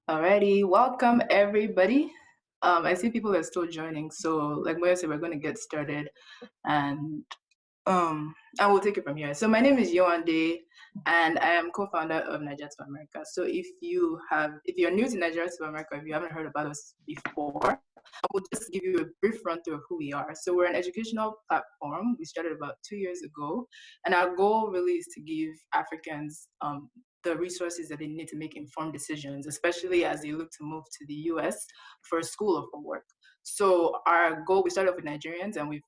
Alrighty, welcome everybody. I see people are still joining, so like Moyo said, we're going to get started, and I will take it from here. So my name is Yewande, and I am co-founder of Naijatoamerica. So if you're new to Nigerianstudents, if you haven't heard about us before, I will just give you a brief run through of who we are. So we're an educational platform. We started about 2 years ago, and our goal really is to give Africans the resources that they need to make informed decisions, especially as they look to move to the US for school or for work. So our goal, we started off with Nigerians, and we've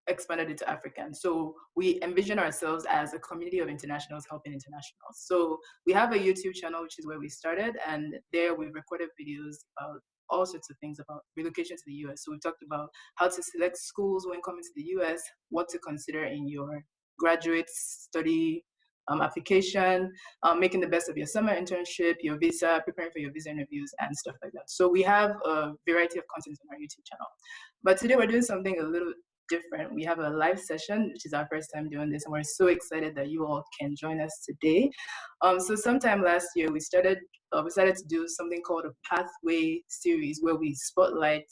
expanded it to Africans. So we envision ourselves as a community of internationals helping internationals. So we have a YouTube channel, which is where we started, and there we've recorded videos about all sorts of things about relocation to the US. So we talked about how to select schools when coming to the US, what to consider in your graduate study application, making the best of your summer internship, your visa, preparing for your visa interviews, and stuff like that. So we have a variety of content on our YouTube channel. But today we're doing something a little different. We have a live session, which is our first time doing this, and we're so excited that you all can join us today. So sometime last year, we decided to do something called a pathway series, where we spotlight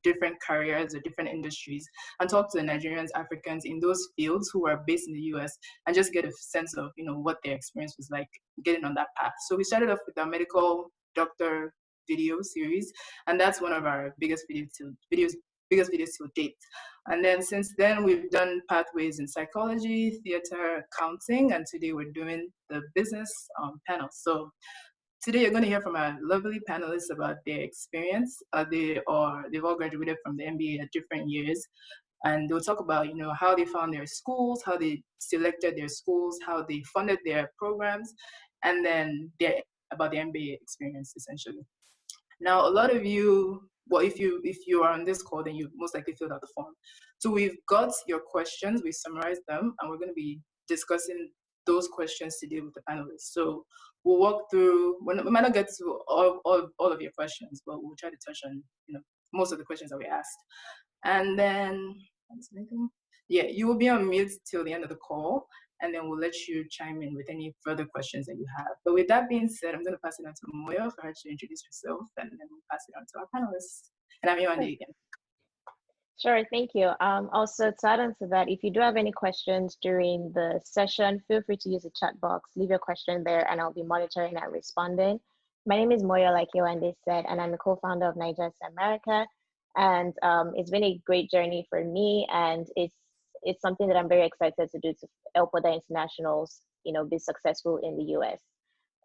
different careers or different industries and talk to the Nigerians, Africans in those fields who are based in the US and just get a sense of what their experience was like getting on that path. So we started off with our medical doctor video series, and that's one of our biggest videos to date. And then since then, we've done pathways in psychology, theater, accounting, and today we're doing the business panel. So today you're going to hear from our lovely panelists about their experience. They've all graduated from the MBA at different years, and they'll talk about how they found their schools, how they selected their schools, how they funded their programs, and then about the MBA experience essentially. Now, a lot of you, well, if you are on this call, then you most likely filled out the form. So we've got your questions, we summarized them, and we're going to be discussing those questions today with the panelists. So we'll walk through. We might not get to all of your questions, but we'll try to touch on most of the questions that we asked. And then, yeah, you will be on mute till the end of the call, and then we'll let you chime in with any further questions that you have. But with that being said, I'm going to pass it on to Moyo for her to introduce herself, and then we'll pass it on to our panelists. And I'm Yewande again. Sure, thank you. Also, to add on to that, if you do have any questions during the session, feel free to use the chat box, leave your question there, and I'll be monitoring and responding. My name is Moyo, like Yewande said, and I'm a co-founder of Nigeria America. And it's been a great journey for me, and it's something that I'm very excited to do to help other internationals, be successful in the US.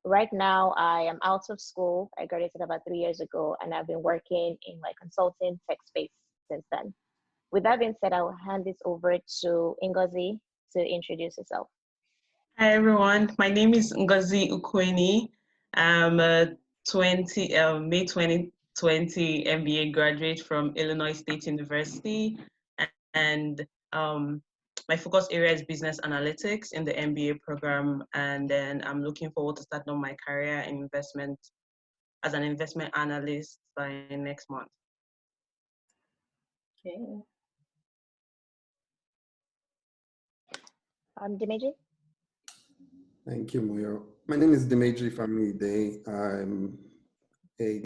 Right now, I am out of school. I graduated about 3 years ago, and I've been working in consulting tech space since then. With that being said, I will hand this over to Ngozi to introduce herself. Hi, everyone. My name is Ngozi Ukweni. I'm a May 2020 MBA graduate from Illinois State University. And my focus area is business analytics in the MBA program. And then I'm looking forward to starting on my career in investment as an investment analyst by next month. Okay. Dimeji? Thank you, Moyo. My name is Dimeji Famuyide. I'm a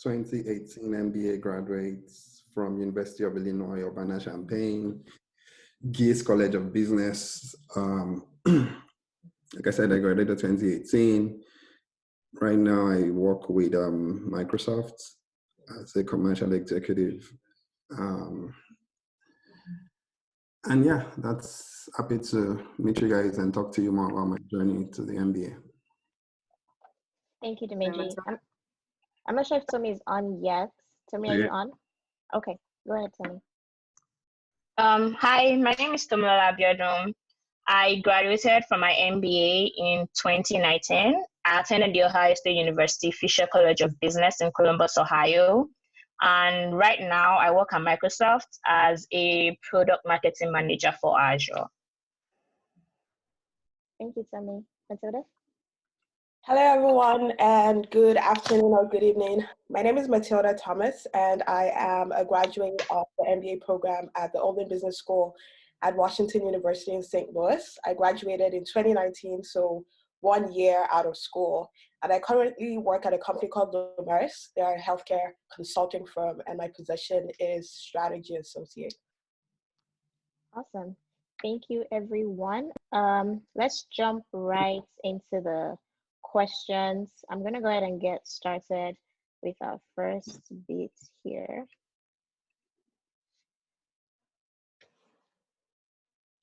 2018 MBA graduate from University of Illinois, Urbana-Champaign, Geese College of Business. Like I said, I graduated 2018. Right now, I work with Microsoft as a commercial executive. And yeah, that's happy to meet you guys and talk to you more about my journey to the MBA. Thank you, Dimeji. I'm not sure if Tomi is on yet. Tomi, are you on? Okay, go ahead, Tomi. Hi, my name is Tomilola Abiodun. I graduated from my MBA in 2019. I attended the Ohio State University Fisher College of Business in Columbus, Ohio. And right now I work at Microsoft as a product marketing manager for Azure. Thank you, Tomi. Matilda? Hello, everyone, and good afternoon or good evening. My name is Matilda Thomas, and I am a graduate of the MBA program at the Open Business School at Washington University in St. Louis. I graduated in 2019, so 1 year out of school. And I currently work at a company called Lumers. They're a healthcare consulting firm, and my position is strategy associate. Awesome. Thank you, everyone. Let's jump right into the questions. I'm going to go ahead and get started with our first bit here.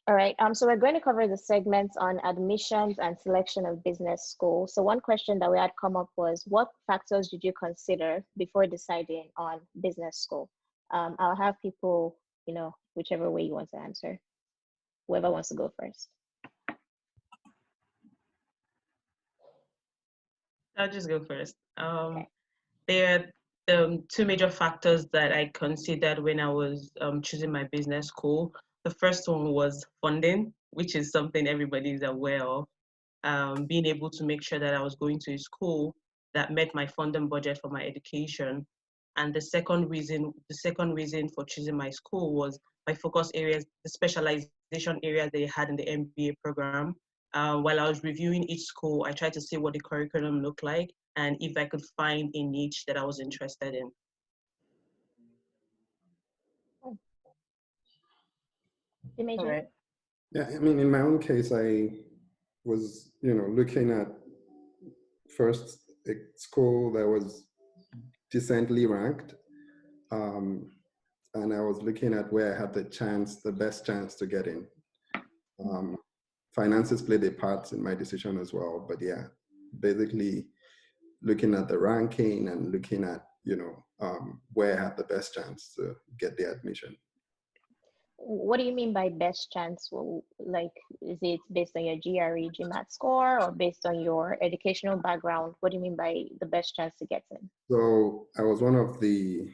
All right, so we're going to cover the segments on admissions and selection of business school. So one question that we had come up was, what factors did you consider before deciding on business school? I'll have people, whichever way you want to answer. Whoever wants to go first. I'll just go first. Okay. There are two major factors that I considered when I was choosing my business school. The first one was funding, which is something everybody is aware of. Being able to make sure that I was going to a school that met my funding budget for my education. And the second reason for choosing my school was my focus areas, the specialization areas they had in the MBA program. While I was reviewing each school, I tried to see what the curriculum looked like and if I could find a niche that I was interested in. Dimeji? Right. Yeah, I mean, in my own case, I was, looking at first a school that was decently ranked. And I was looking at where I had the best chance to get in. Finances played a part in my decision as well, but yeah, basically looking at the ranking and looking at, where I had the best chance to get the admission. What do you mean by best chance? Well, like, is it based on your GRE, GMAT score, or based on your educational background? What do you mean by the best chance to get in? So I was one of the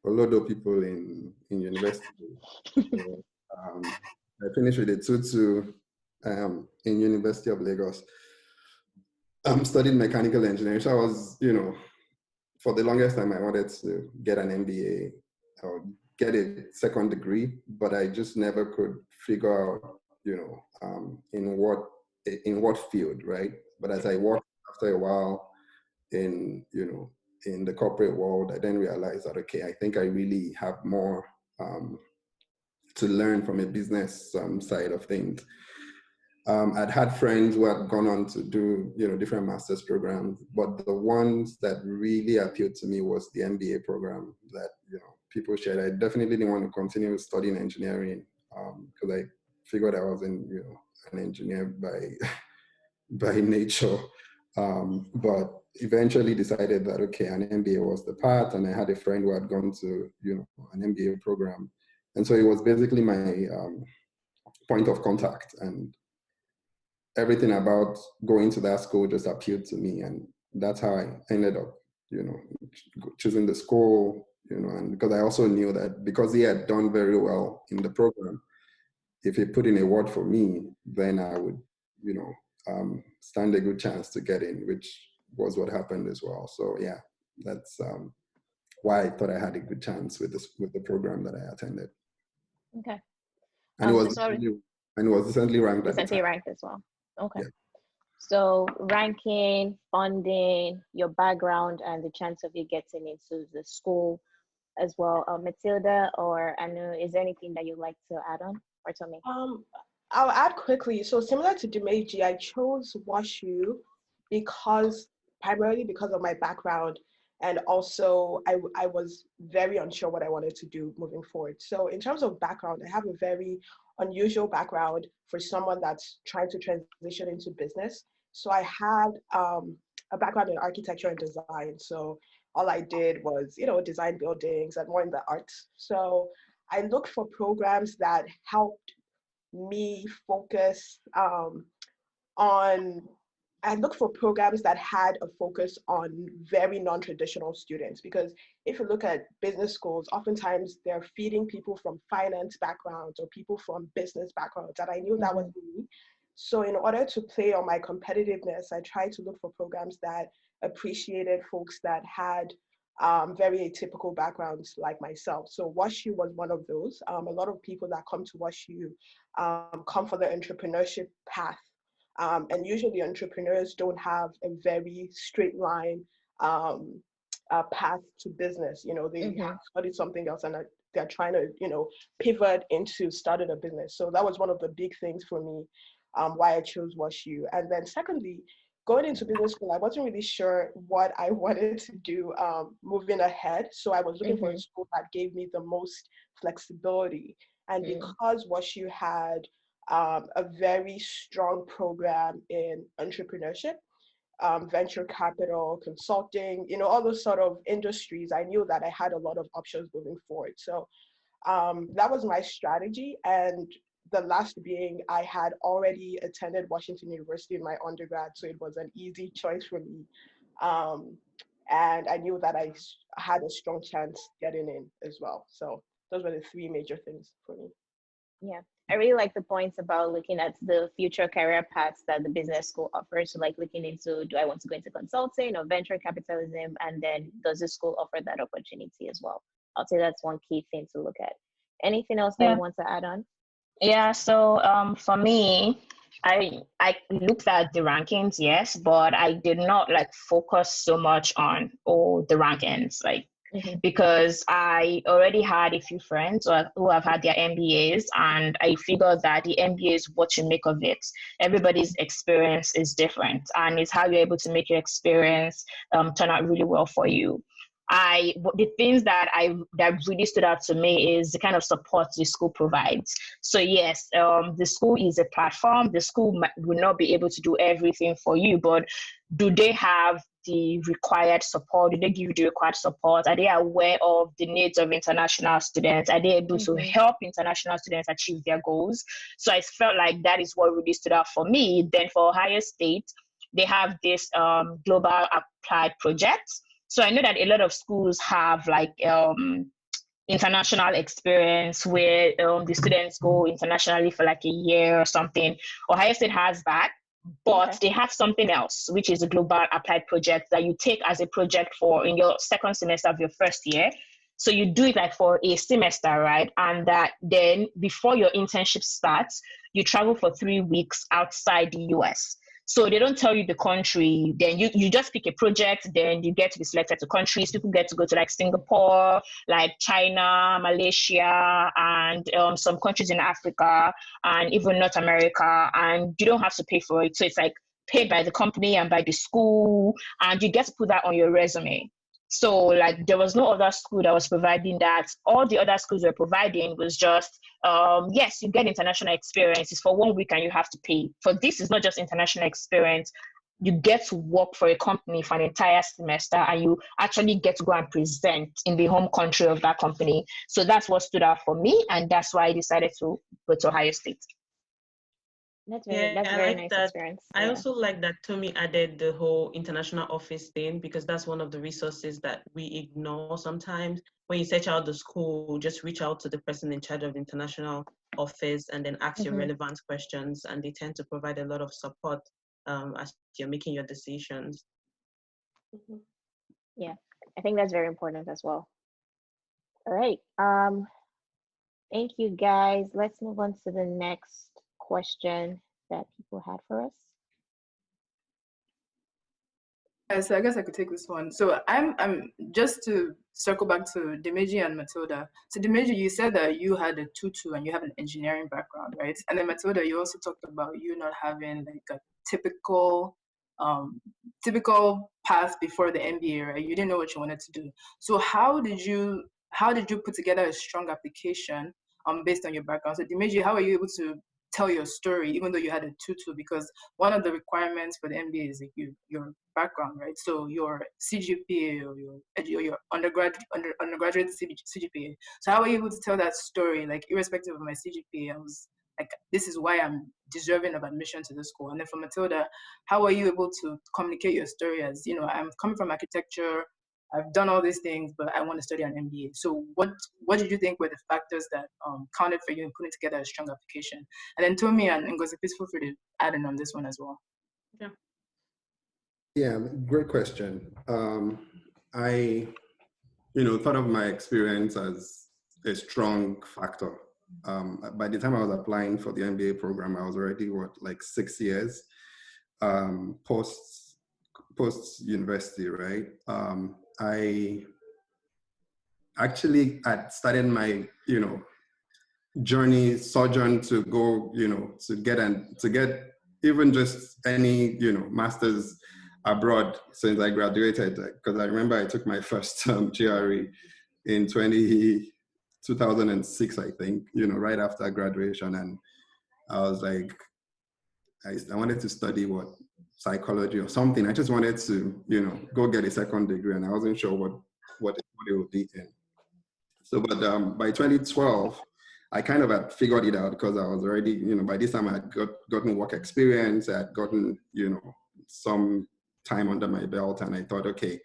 Olodo people in university. So, I finished with a 2-2 in University of Lagos. Studied mechanical engineering. So I was, for the longest time, I wanted to get an MBA or get a second degree, but I just never could figure out, in what field, right? But as I worked after a while in the corporate world, I then realized that, okay, I think I really have more to learn from a business side of things. I'd had friends who had gone on to do, different master's programs, but the ones that really appealed to me was the MBA program that, people shared. I definitely didn't want to continue studying engineering because I figured I wasn't, an engineer by nature. But eventually decided that, okay, an MBA was the path, and I had a friend who had gone to, an MBA program. And so it was basically my point of contact, and everything about going to that school just appealed to me, and that's how I ended up, choosing the school, and because I also knew that because he had done very well in the program, if he put in a word for me, then I would, stand a good chance to get in, which was what happened as well. So yeah, that's why I thought I had a good chance with the program that I attended. Okay. And it was recently ranked at the time. Recently ranked as well. Okay. Yeah. So ranking, funding, your background, and the chance of you getting into the school as well. Matilda or Anu, is there anything that you'd like to add on or tell me? I'll add quickly. So similar to Dimeji, I chose WashU primarily because of my background, and also I was very unsure what I wanted to do moving forward. So in terms of background, I have a very unusual background for someone that's trying to transition into business. So I had a background in architecture and design. So all I did was, design buildings and more in the arts. So I looked for programs that helped me focus I looked for programs that had a focus on very non-traditional students, because if you look at business schools, oftentimes they're feeding people from finance backgrounds or people from business backgrounds, and I knew that was me. So in order to play on my competitiveness, I tried to look for programs that appreciated folks that had very atypical backgrounds like myself. So WashU was one of those. A lot of people that come to WashU come for the entrepreneurship path. And usually entrepreneurs don't have a very straight line path to business. You know, they have studied something else and they're trying to, you know, pivot into starting a business. So that was one of the big things for me, why I chose WashU. And then secondly, going into business school, I wasn't really sure what I wanted to do moving ahead. So I was looking for a school that gave me the most flexibility. And because WashU had a very strong program in entrepreneurship, venture capital, consulting, you know, all those sort of industries, I knew that I had a lot of options moving forward. So that was my strategy. And the last being, I had already attended Washington University in my undergrad, so it was an easy choice for me. And I knew that I had a strong chance getting in as well. So those were the three major things for me. Yeah, I really like the points about looking at the future career paths that the business school offers. So like looking into, do I want to go into consulting or venture capitalism? And then does the school offer that opportunity as well? I'll say that's one key thing to look at. Anything else that you want to add on? Yeah, so for me, I looked at the rankings, yes, but I did not like focus so much on the rankings, like because I already had a few friends who have had their MBAs, and I figured that the MBA is what you make of it. Everybody's experience is different, and it's how you're able to make your experience turn out really well for you. The things that really stood out to me is the kind of support the school provides. So yes, the school is a platform. The school will not be able to do everything for you, but do they have the required support? Do they give you the required support? Are they aware of the needs of international students? Are they able to help international students achieve their goals? So I felt like that is what really stood out for me. Then for Ohio State, they have this global applied projects. So I know that a lot of schools have like international experience where the students go internationally for like a year or something. Ohio State has that, but they have something else, which is a global applied project that you take as a project for in your second semester of your first year. So you do it like for a semester, right? And that then before your internship starts, you travel for 3 weeks outside the US. So they don't tell you the country, then you just pick a project, then you get to be selected to countries. People get to go to like Singapore, like China, Malaysia, and some countries in Africa, and even North America, and you don't have to pay for it. So it's like paid by the company and by the school, and you get to put that on your resume. So like there was no other school that was providing that. All the other schools were providing was just, yes, you get international experience. It's for 1 week and you have to pay. For this, it's not just international experience. You get to work for a company for an entire semester, and you actually get to go and present in the home country of that company. So that's what stood out for me, and that's why I decided to go to Ohio State. That's very nice experience. I also like that Tomi added the whole international office thing, because that's one of the resources that we ignore sometimes. When you search out the school, just reach out to the person in charge of the international office and then ask your relevant questions, and they tend to provide a lot of support as you're making your decisions. Yeah, I think that's very important as well. All right. Thank you, guys. Let's move on to the next question that people had for us. So I guess I could take this one. So I'm just to circle back to Dimeji and Matilda. So Dimeji, you said that you had a tutu and you have an engineering background, right? And then Matilda, you also talked about you not having like a typical path before the MBA, right? You didn't know what you wanted to do. So how did you put together a strong application based on your background? So Dimeji, how are you able to tell your story even though you had a tutu? Because one of the requirements for the MBA is like your background, right? So your CGPA or your undergraduate CGPA. So how are you able to tell that story, like irrespective of my CGPA? I was like, this is why I'm deserving of admission to the school. And then for Matilda, how are you able to communicate your story as, you know, I'm coming from architecture, I've done all these things, but I want to study an MBA. So what did you think were the factors that counted for you in putting together a strong application? And then Tomi and Ngozi, please feel free to add in on this one as well. Yeah, great question. I, thought of my experience as a strong factor by the time I was applying for the MBA program, I was already, like 6 years post university, right? I actually had started my, sojourn to go, to get even just any, master's abroad since I graduated. Because I remember I took my first GRE in 2006, I think, right after graduation. And I was like, I wanted to study psychology or something. I just wanted to, go get a second degree, and I wasn't sure what it would be in. So, but by 2012, I kind of had figured it out because I was already, by this time I had gotten work experience. I had gotten, some time under my belt, and I thought, okay,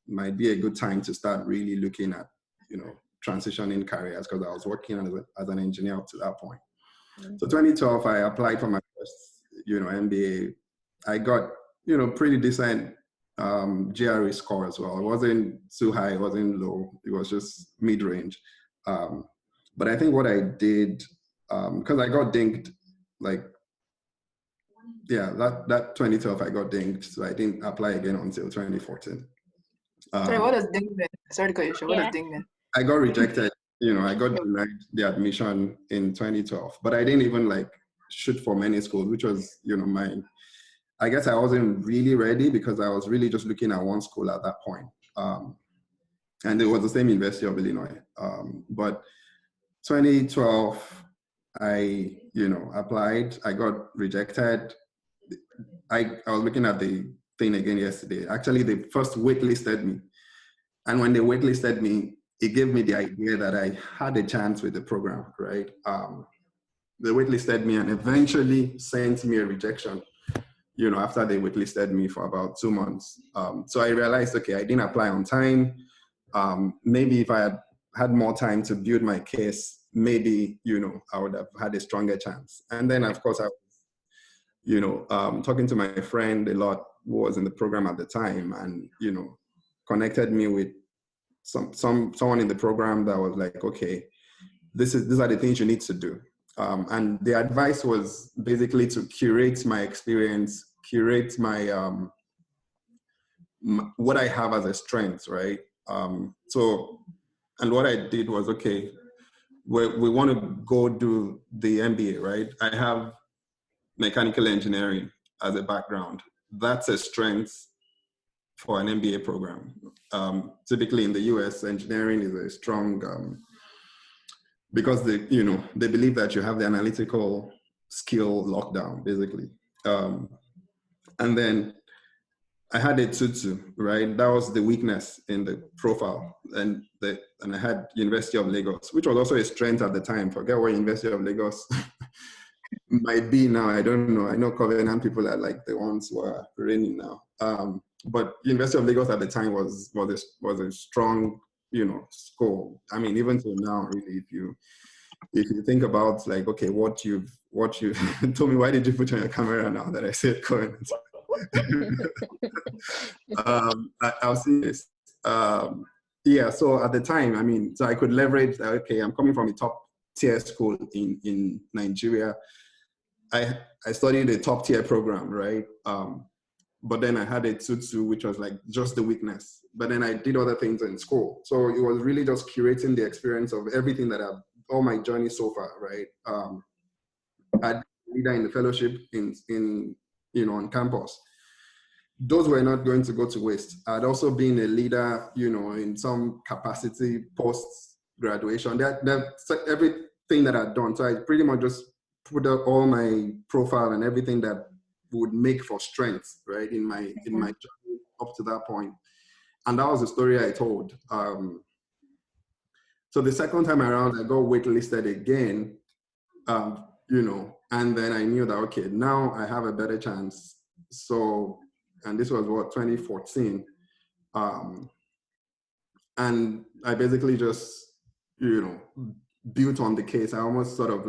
might be a good time to start really looking at, transitioning careers, because I was working as an engineer up to that point. So 2012, I applied for my first, MBA. I got, pretty decent GRE score as well. It wasn't too high, it wasn't low. It was just mid-range. But I think what I did, because I got dinged, that 2012 I got dinged, so I didn't apply again until 2014. Sorry, what does ding mean? Sorry to cut you short. What does ding mean? I got rejected. I got denied the admission in 2012, but I didn't even shoot for many schools, which was, I guess I wasn't really ready because I was really just looking at one school at that point. And it was the same University of Illinois. But 2012, I, applied, I got rejected. I was looking at the thing again yesterday. Actually, they first waitlisted me. And when they waitlisted me, it gave me the idea that I had a chance with the program, right? They waitlisted me and eventually sent me a rejection, after they waitlisted me for about 2 months. So I realized, okay, I didn't apply on time. Maybe if I had more time to build my case, maybe, I would have had a stronger chance. And then, of course, I was, talking to my friend a lot who was in the program at the time, and, connected me with someone in the program that was like, okay, these are the things you need to do. And the advice was basically to curate my experience, curate my, what I have as a strength, right? And what I did was, okay, we want to go do the MBA, right? I have mechanical engineering as a background. That's a strength for an MBA program. Typically in the US, engineering is a strong, because they believe that you have the analytical skill lockdown, basically. And then I had a tutu, right? That was the weakness in the profile. And I had University of Lagos, which was also a strength at the time. Forget what University of Lagos might be now. I don't know. I know Covenant people are like the ones who are reigning now. But University of Lagos at the time was a strong, school. I mean, even till now, really, if you think about okay, what you told me, why did you put on your camera now that I said Covenant? I'll see this. Yeah, so at the time, I mean, so I could leverage that, okay, I'm coming from a top tier school in Nigeria. I studied a top tier program, right? But then I had a tutu, which was just the weakness. But then I did other things in school. So it was really just curating the experience of everything that all my journey so far, right? I had a leader in the fellowship in on campus. Those were not going to go to waste. I'd also been a leader, in some capacity post-graduation. That's everything that I'd done. So I pretty much just put up all my profile and everything that would make for strength, right, in my journey up to that point. And that was the story I told. So the second time around, I got waitlisted again, and then I knew that, okay, now I have a better chance. So, and this was 2014. And I basically just, built on the case. I almost sort of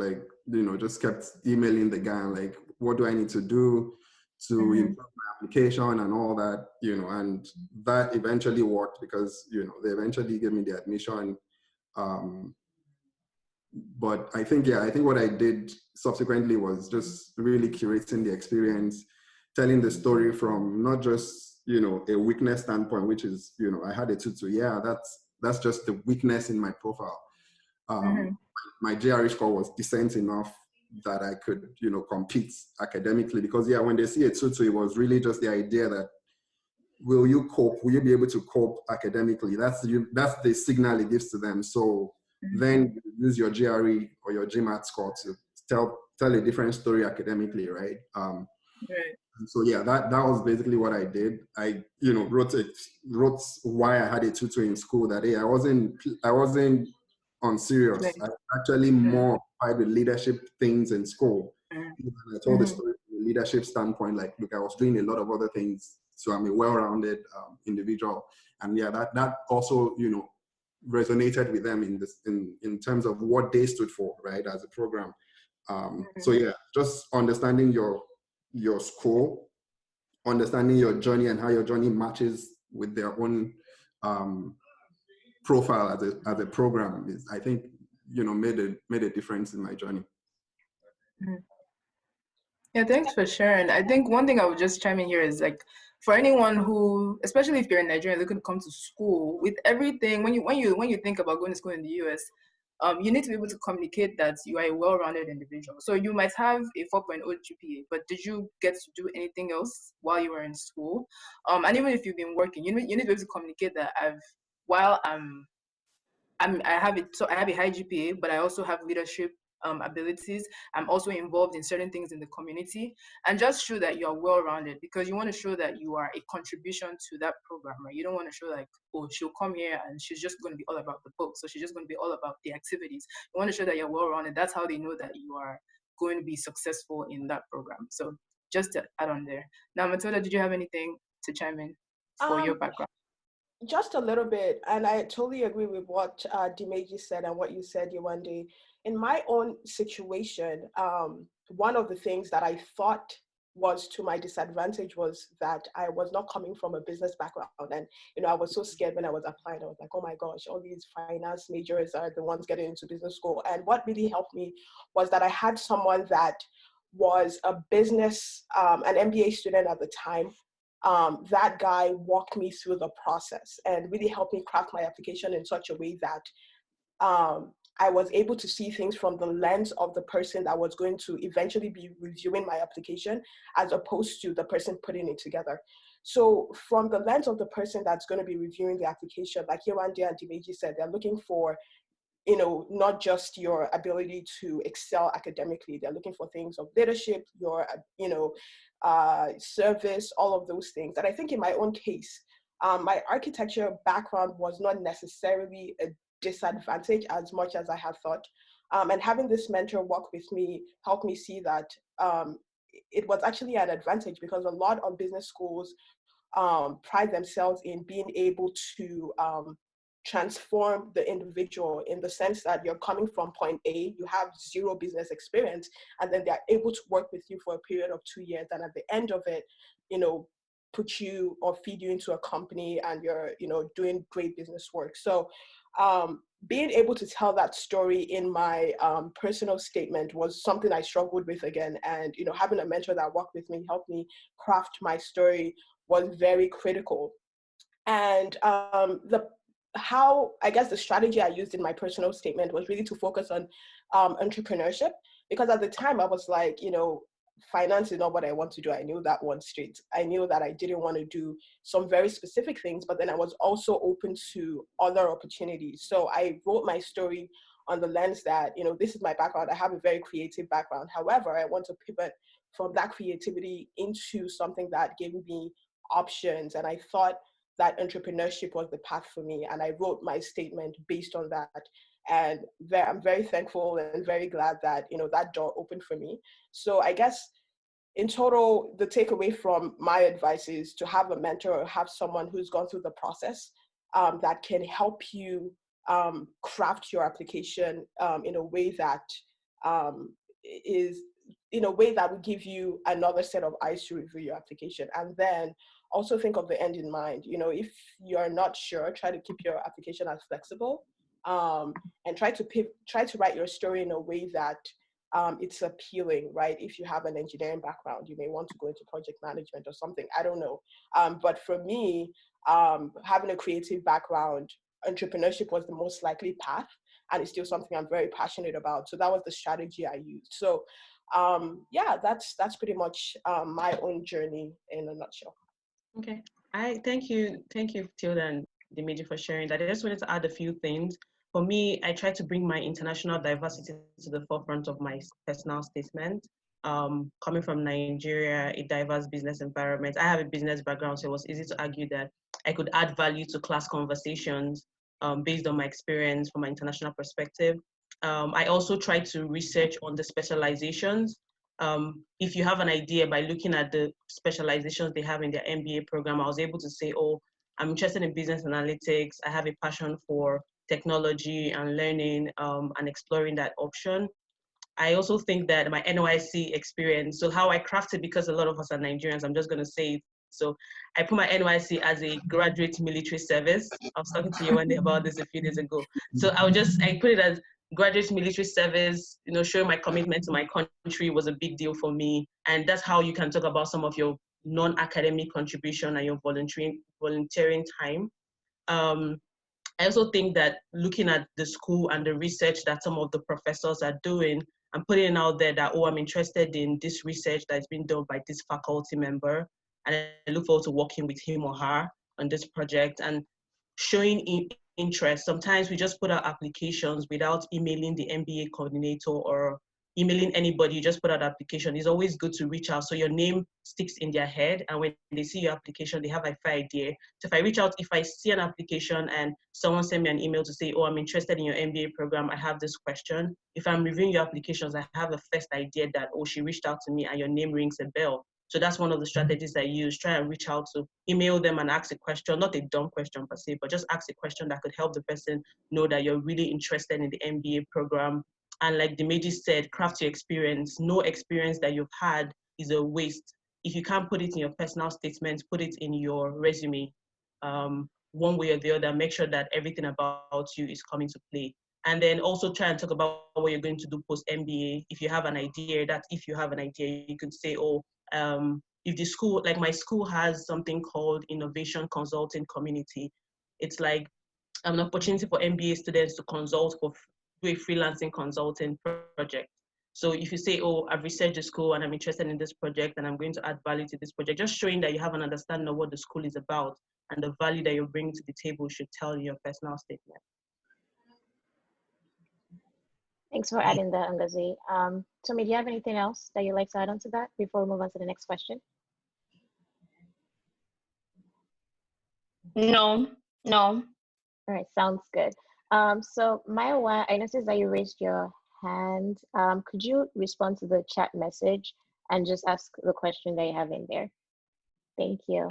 just kept emailing the guy, what do I need to do to improve my application and all that, and that eventually worked because, they eventually gave me the admission. but I think what I did subsequently was just really curating the experience, telling the story from not just, a weakness standpoint, which is, I had a tutu. Yeah, that's just the weakness in my profile. My GRE score was decent enough that I could, compete academically, because when they see a tutu, it was really just the idea that, will you cope? Will you be able to cope academically? That's the signal it gives to them. So then you use your GRE or your GMAT score to tell a different story academically, right? So that was basically what I did. I wrote why I had a tutor in school that day. I wasn't on serious. I actually more occupied with leadership things in school. I told the story from a leadership standpoint, like, look, I was doing a lot of other things, so I'm a well-rounded individual, and that also resonated with them in terms of what they stood for, right, as a program. So just understanding your school, understanding your journey and how your journey matches with their own profile as a program is, I think, made a difference in my journey. Yeah, thanks for sharing. I think one thing I would just chime in here is, like, for anyone who, especially if you're in Nigeria looking to come to school, with everything, when you think about going to school in the US, you need to be able to communicate that you are a well-rounded individual. So you might have a 4.0 GPA, but did you get to do anything else while you were in school? And even if you've been working, you need to be able to communicate that I have a high GPA, but I also have leadership abilities. I'm also involved in certain things in the community, and just show that you are well-rounded, because you want to show that you are a contribution to that program, right? You don't want to show like, oh, she'll come here and she's just going to be all about the book, so she's just going to be all about the activities. You want to show that you're well-rounded. That's how they know that you are going to be successful in that program. So just to add on there. Now, Matilda, did you have anything to chime in for your background? Just a little bit, and I totally agree with what Dimeji said and what you said, Yewande. In my own situation, one of the things that I thought was to my disadvantage was that I was not coming from a business background. And, I was so scared when I was applying. I was like, oh my gosh, all these finance majors are the ones getting into business school. And what really helped me was that I had someone that was a business, an MBA student at the time. That guy walked me through the process and really helped me craft my application in such a way that I was able to see things from the lens of the person that was going to eventually be reviewing my application, as opposed to the person putting it together. So from the lens of the person that's going to be reviewing the application, like Yewande and Dimeji said, they're looking for, not just your ability to excel academically. They're looking for things of leadership, your, service, all of those things. And I think in my own case, my architecture background was not necessarily a disadvantage as much as I had thought. And having this mentor work with me helped me see that it was actually an advantage, because a lot of business schools pride themselves in being able to transform the individual, in the sense that you're coming from point A, you have zero business experience, and then they're able to work with you for a period of 2 years. And at the end of it, put you or feed you into a company, and you're, doing great business work. So being able to tell that story in my personal statement was something I struggled with again. And, having a mentor that worked with me, helped me craft my story, was very critical. And the strategy I used in my personal statement was really to focus on entrepreneurship, because at the time I was like, finance is not what I want to do. I knew that one straight. I knew that I didn't want to do some very specific things, but then I was also open to other opportunities. So I wrote my story on the lens that, this is my background. I have a very creative background. However, I want to pivot from that creativity into something that gave me options. And I thought that entrepreneurship was the path for me. And I wrote my statement based on that. And I'm very thankful and very glad that, that door opened for me. So I guess in total, the takeaway from my advice is to have a mentor or have someone who's gone through the process that can help you craft your application in a way that will give you another set of eyes to review your application. And then also think of the end in mind. If you're not sure, try to keep your application as flexible and try to write your story in a way that it's appealing, right? If you have an engineering background, you may want to go into project management or something. I don't know. But for me, having a creative background, entrepreneurship was the most likely path, and it's still something I'm very passionate about. So that was the strategy I used. So yeah, that's pretty much my own journey in a nutshell. Okay, thank you, Tilda and Dimeji, for sharing that. I just wanted to add a few things. For me, I try to bring my international diversity to the forefront of my personal statement. Coming from Nigeria, a diverse business environment, I have a business background, so it was easy to argue that I could add value to class conversations based on my experience from my international perspective. I also try to research on the specializations. If you have an idea by looking at the specializations they have in their MBA program, I was able to say, oh, I'm interested in business analytics. I have a passion for technology and learning and exploring that option. I also think that my NYC experience, so how I crafted, because a lot of us are Nigerians, I'm just going to say it. So I put my NYC as a graduate military service. I was talking to Yewande about this a few days ago. So I put it as graduate military service, you know, showing my commitment to my country was a big deal for me. And that's how you can talk about some of your non-academic contribution and your volunteering time. I also think that looking at the school and the research that some of the professors are doing and putting it out there that, oh, I'm interested in this research that's been done by this faculty member, and I look forward to working with him or her on this project, and showing interest. Sometimes we just put out applications without emailing the MBA coordinator or emailing anybody. You just put out application. It's always good to reach out so your name sticks in their head, and when they see your application, they have a fair idea. So if I reach out, if I see an application and someone send me an email to say, oh, I'm interested in your MBA program, I have this question. If I'm reviewing your applications, I have a first idea that, oh, she reached out to me, and your name rings a bell. So that's one of the strategies I use. Try and reach out to, email them and ask a question, not a dumb question per se, but just ask a question that could help the person know that you're really interested in the MBA program. And like Dimeji said, craft your experience. No experience that you've had is a waste. If you can't put it in your personal statement, put it in your resume. One way or the other, make sure that everything about you is coming to play. And then also try and talk about what you're going to do post-MBA. If you have an idea, you could say, oh, if the school, like my school has something called Innovation Consulting Community. It's like an opportunity for MBA students to consult for do a freelancing consulting project. So if you say, oh, I've researched the school and I'm interested in this project and I'm going to add value to this project, just showing that you have an understanding of what the school is about and the value that you're bringing to the table should tell in your personal statement. Thanks for adding that, Ngozi. Tomi, do you have anything else that you'd like to add on to that before we move on to the next question? No. All right, sounds good. So Maya, I noticed that you raised your hand. Could you respond to the chat message and just ask the question that you have in there? Thank you.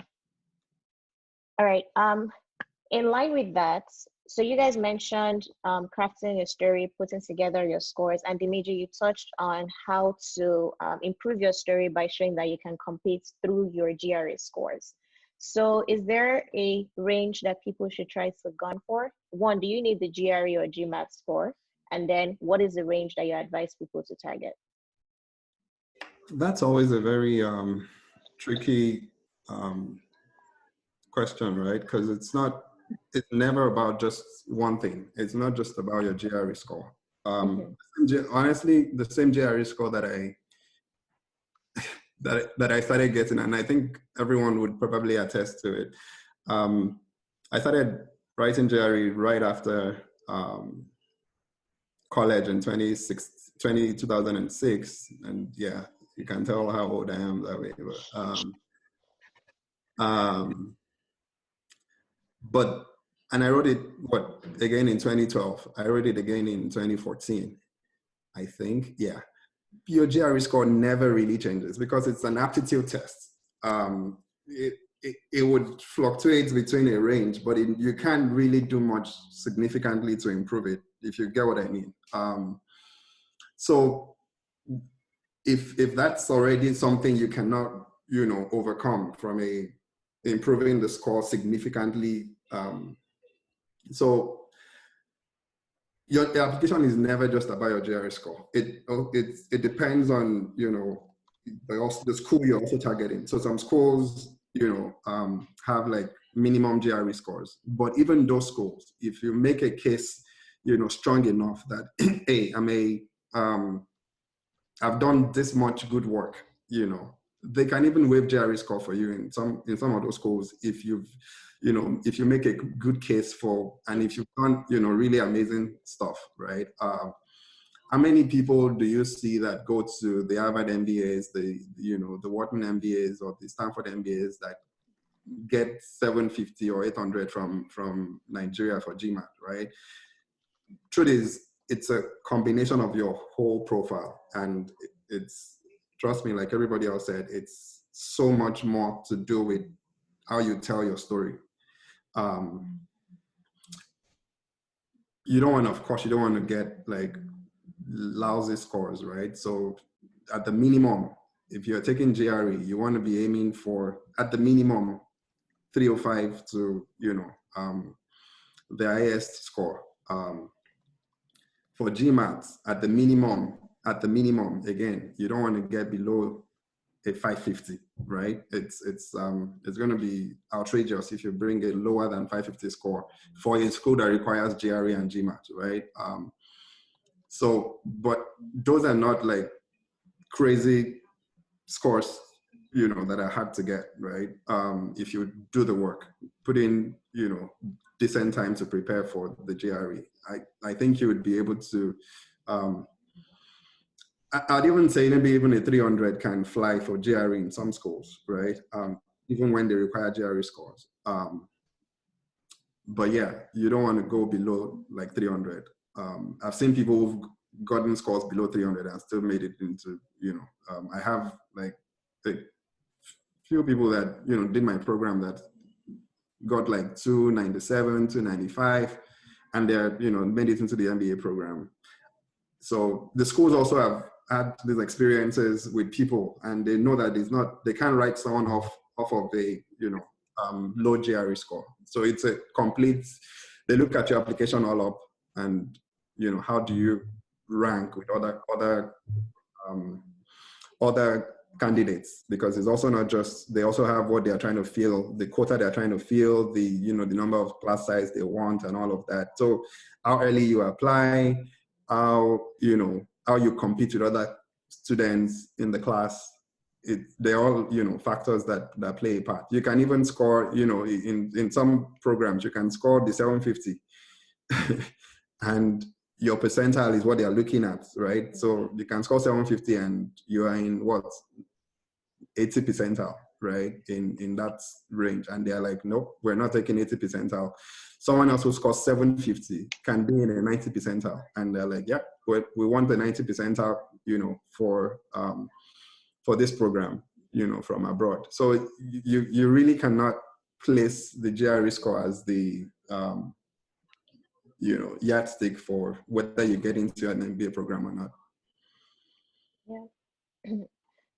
All right, in line with that, so you guys mentioned crafting your story, putting together your scores, and Dimeji, you touched on how to improve your story by showing that you can compete through your GRE scores. So is there a range that people should try to gun for? One, do you need the GRE or GMAT score? And then what is the range that you advise people to target? That's always a very tricky question, right? Because it's never about just one thing. It's not just about your GRE score. Honestly, the same GRE score that I started getting, and I think everyone would probably attest to it. I started writing GRE right after college in 2006, and yeah, you can tell how old I am that way. But and I wrote it again in 2012. I wrote it again in 2014, I think. Yeah. Your GRE score never really changes because it's an aptitude test. It would fluctuate between a range, but you can't really do much significantly to improve it, if you get what I mean. So if that's already something you cannot, overcome from improving the score significantly, so your application is never just about your GRE score. It depends on, you know, the school you're also targeting. So some schools, you know, have like minimum GRE scores, but even those schools, if you make a case, you know, strong enough that, hey, I've done this much good work, you know, they can even waive GRE score for you in some of those schools if you've, you know, if you make a good case for, and if you've done, you know, really amazing stuff, right? How many people do you see that go to the Harvard MBAs, the, you know, the Wharton MBAs or the Stanford MBAs that get 750 or 800 from Nigeria for GMAT, right? Truth is, it's a combination of your whole profile, and it's, trust me, like everybody else said, it's so much more to do with how you tell your story. You don't want, of course, you don't want to get like lousy scores, right? So at the minimum, if you're taking GRE, you want to be aiming for, at the minimum, 305 to, you know, the highest score. For GMAT, at the minimum, again, you don't want to get below a 550, right? It's going to be outrageous if you bring a lower than 550 score for a school that requires GRE and GMAT, right? So, but those are not like crazy scores, you know, that are hard to get, right? If you do the work, put in, you know, decent time to prepare for the GRE, I think you would be able to, I'd even say maybe even a 300 can fly for GRE in some schools, right? Even when they require GRE scores. But yeah, you don't want to go below like 300. I've seen people who've gotten scores below 300 and still made it into, you know, I have like a few people that, you know, did my program that got like 297, 295, and they're, you know, made it into the MBA program. So the schools also have had these experiences with people, and they know that it's not, they can't write someone off of a, you know, low GRE score. So it's a complete, they look at your application all up, and, you know, how do you rank with other candidates, because it's also not just, they also have what they are trying to fill, the quota they're trying to fill, the, you know, the number of class size they want and all of that. So how early you apply, how, you know, how you compete with other students in the class, they're all, you know, factors that play a part. You can even score, you know, in some programs, you can score the 750 and your percentile is what they're looking at, right? So you can score 750 and you are in what, 80 percentile, right? In that range. And they're like, nope, we're not taking 80 percentile. Someone else who scores 750 can be in a 90 percentile. And they're like, yeah, we want the 90 percentile, you know, for this program, you know, from abroad. So you really cannot place the GRE score as the, you know, yardstick for whether you get into an MBA program or not. Yeah.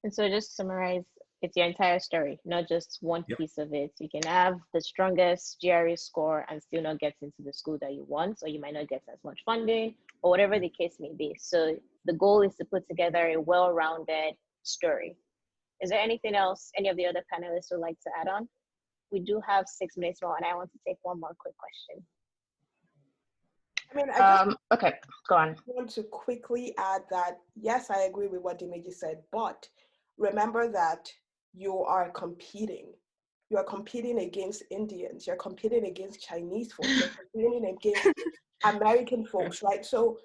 And so just to summarize, it's your entire story, not just one piece of it. You can have the strongest GRE score and still not get into the school that you want, or you might not get as much funding, or whatever the case may be. So the goal is to put together a well-rounded story. Is there anything else any of the other panelists would like to add on? We do have 6 minutes more, and I want to take one more quick question. I mean, I just okay, go on. want to quickly add that, yes, I agree with what Dimeji said, but remember that you are competing. You are competing against Indians. You're competing against Chinese folks. You're competing against American folks, right? So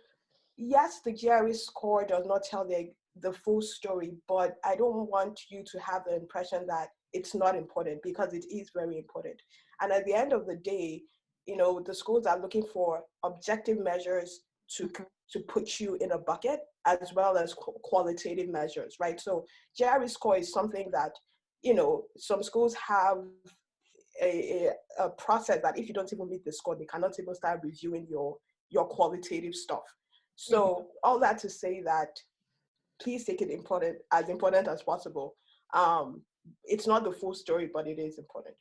yes, the GRE score does not tell the full story, but I don't want you to have the impression that it's not important, because it is very important. And at the end of the day, you know, the schools are looking for objective measures to put you in a bucket, as well as qualitative measures, right? So GRE score is something that, you know, some schools have a process that if you don't even meet the score, they cannot even start reviewing your qualitative stuff. So all that to say that, please take it as important as possible. It's not the full story, but it is important.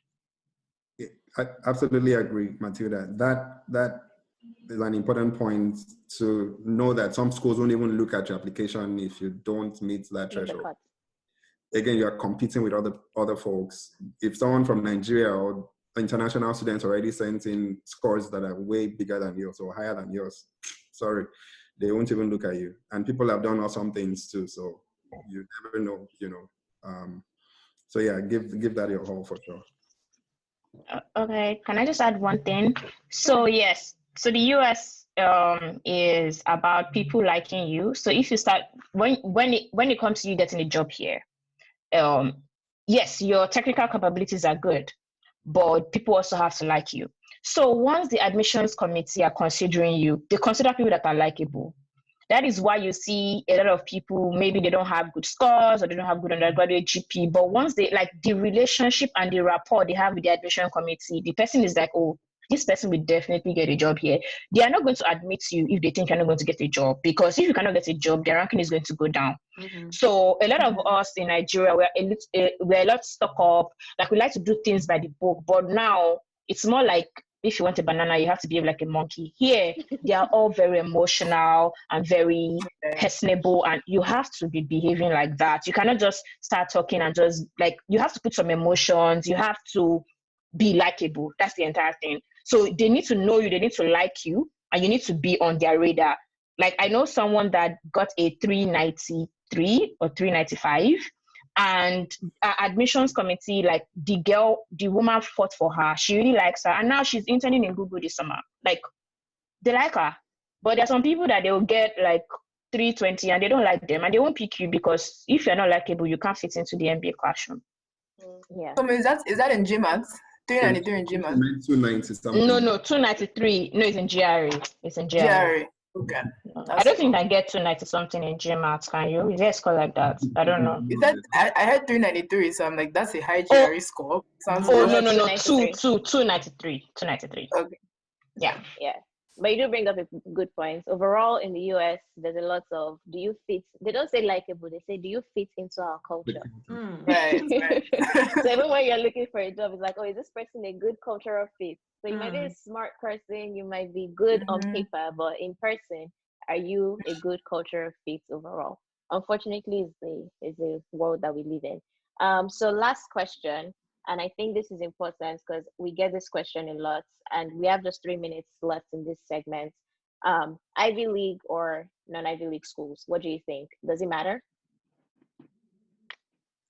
I absolutely agree, Matilda. That is an important point to know that some schools won't even look at your application if you don't meet that threshold. Again, you are competing with other folks. If someone from Nigeria or international students already sent in scores that are way bigger than yours or higher than yours, sorry, they won't even look at you. And people have done awesome things too, so you never know, you know. So yeah, give that your all for sure. Okay, can I just add one thing? So yes, so the US is about people liking you. So if you start when it comes to you getting a job here, yes, your technical capabilities are good, but people also have to like you. So once the admissions committee are considering you, they consider people that are likable. That is why you see a lot of people, maybe they don't have good scores or they don't have good undergraduate GP, but once they like the relationship and the rapport they have with the admission committee, the person is like, oh, this person will definitely get a job here. They are not going to admit you if they think you're not going to get a job, because if you cannot get a job, their ranking is going to go down. Mm-hmm. So a lot of us in Nigeria, we're a lot stuck up, like we like to do things by the book, but now it's more like, if you want a banana, you have to behave like a monkey. Here, they are all very emotional and very personable, and you have to be behaving like that. You cannot just start talking and just like, you have to put some emotions. You have to be likable. That's the entire thing. So they need to know you, they need to like you, and you need to be on their radar. Like I know someone that got a 393 or 395. And admissions committee, like the woman fought for her. She really likes her, and now she's interning in Google this summer. Like they like her, but there are some people that they will get like 320 and they don't like them, and they won't pick you because if you're not likable, you can't fit into the MBA classroom. Yeah. So is that in GMAT? 393 in GMAT? 290 something. No, 293. No, it's in GRE. It's in GRE. GRE. Okay. I don't think I get 290 something in GMAT. Can you? Is there a score like that? I don't know. Is that I had 393, so I'm like, that's a high GRE score. Sounds no, 293. Okay. Yeah. But you do bring up a good point. Overall, in the US, there's a lot of, do you fit? They don't say likable, they say, do you fit into our culture? Right. So even when you're looking for a job, it's like, oh, is this person a good cultural fit? So you might be a smart person, you might be good on paper, but in person, are you a good cultural fit overall? Unfortunately, it's the world that we live in. So last question. And I think this is important because we get this question a lot, and we have just 3 minutes left in this segment. Ivy League or non-Ivy League schools, what do you think? Does it matter?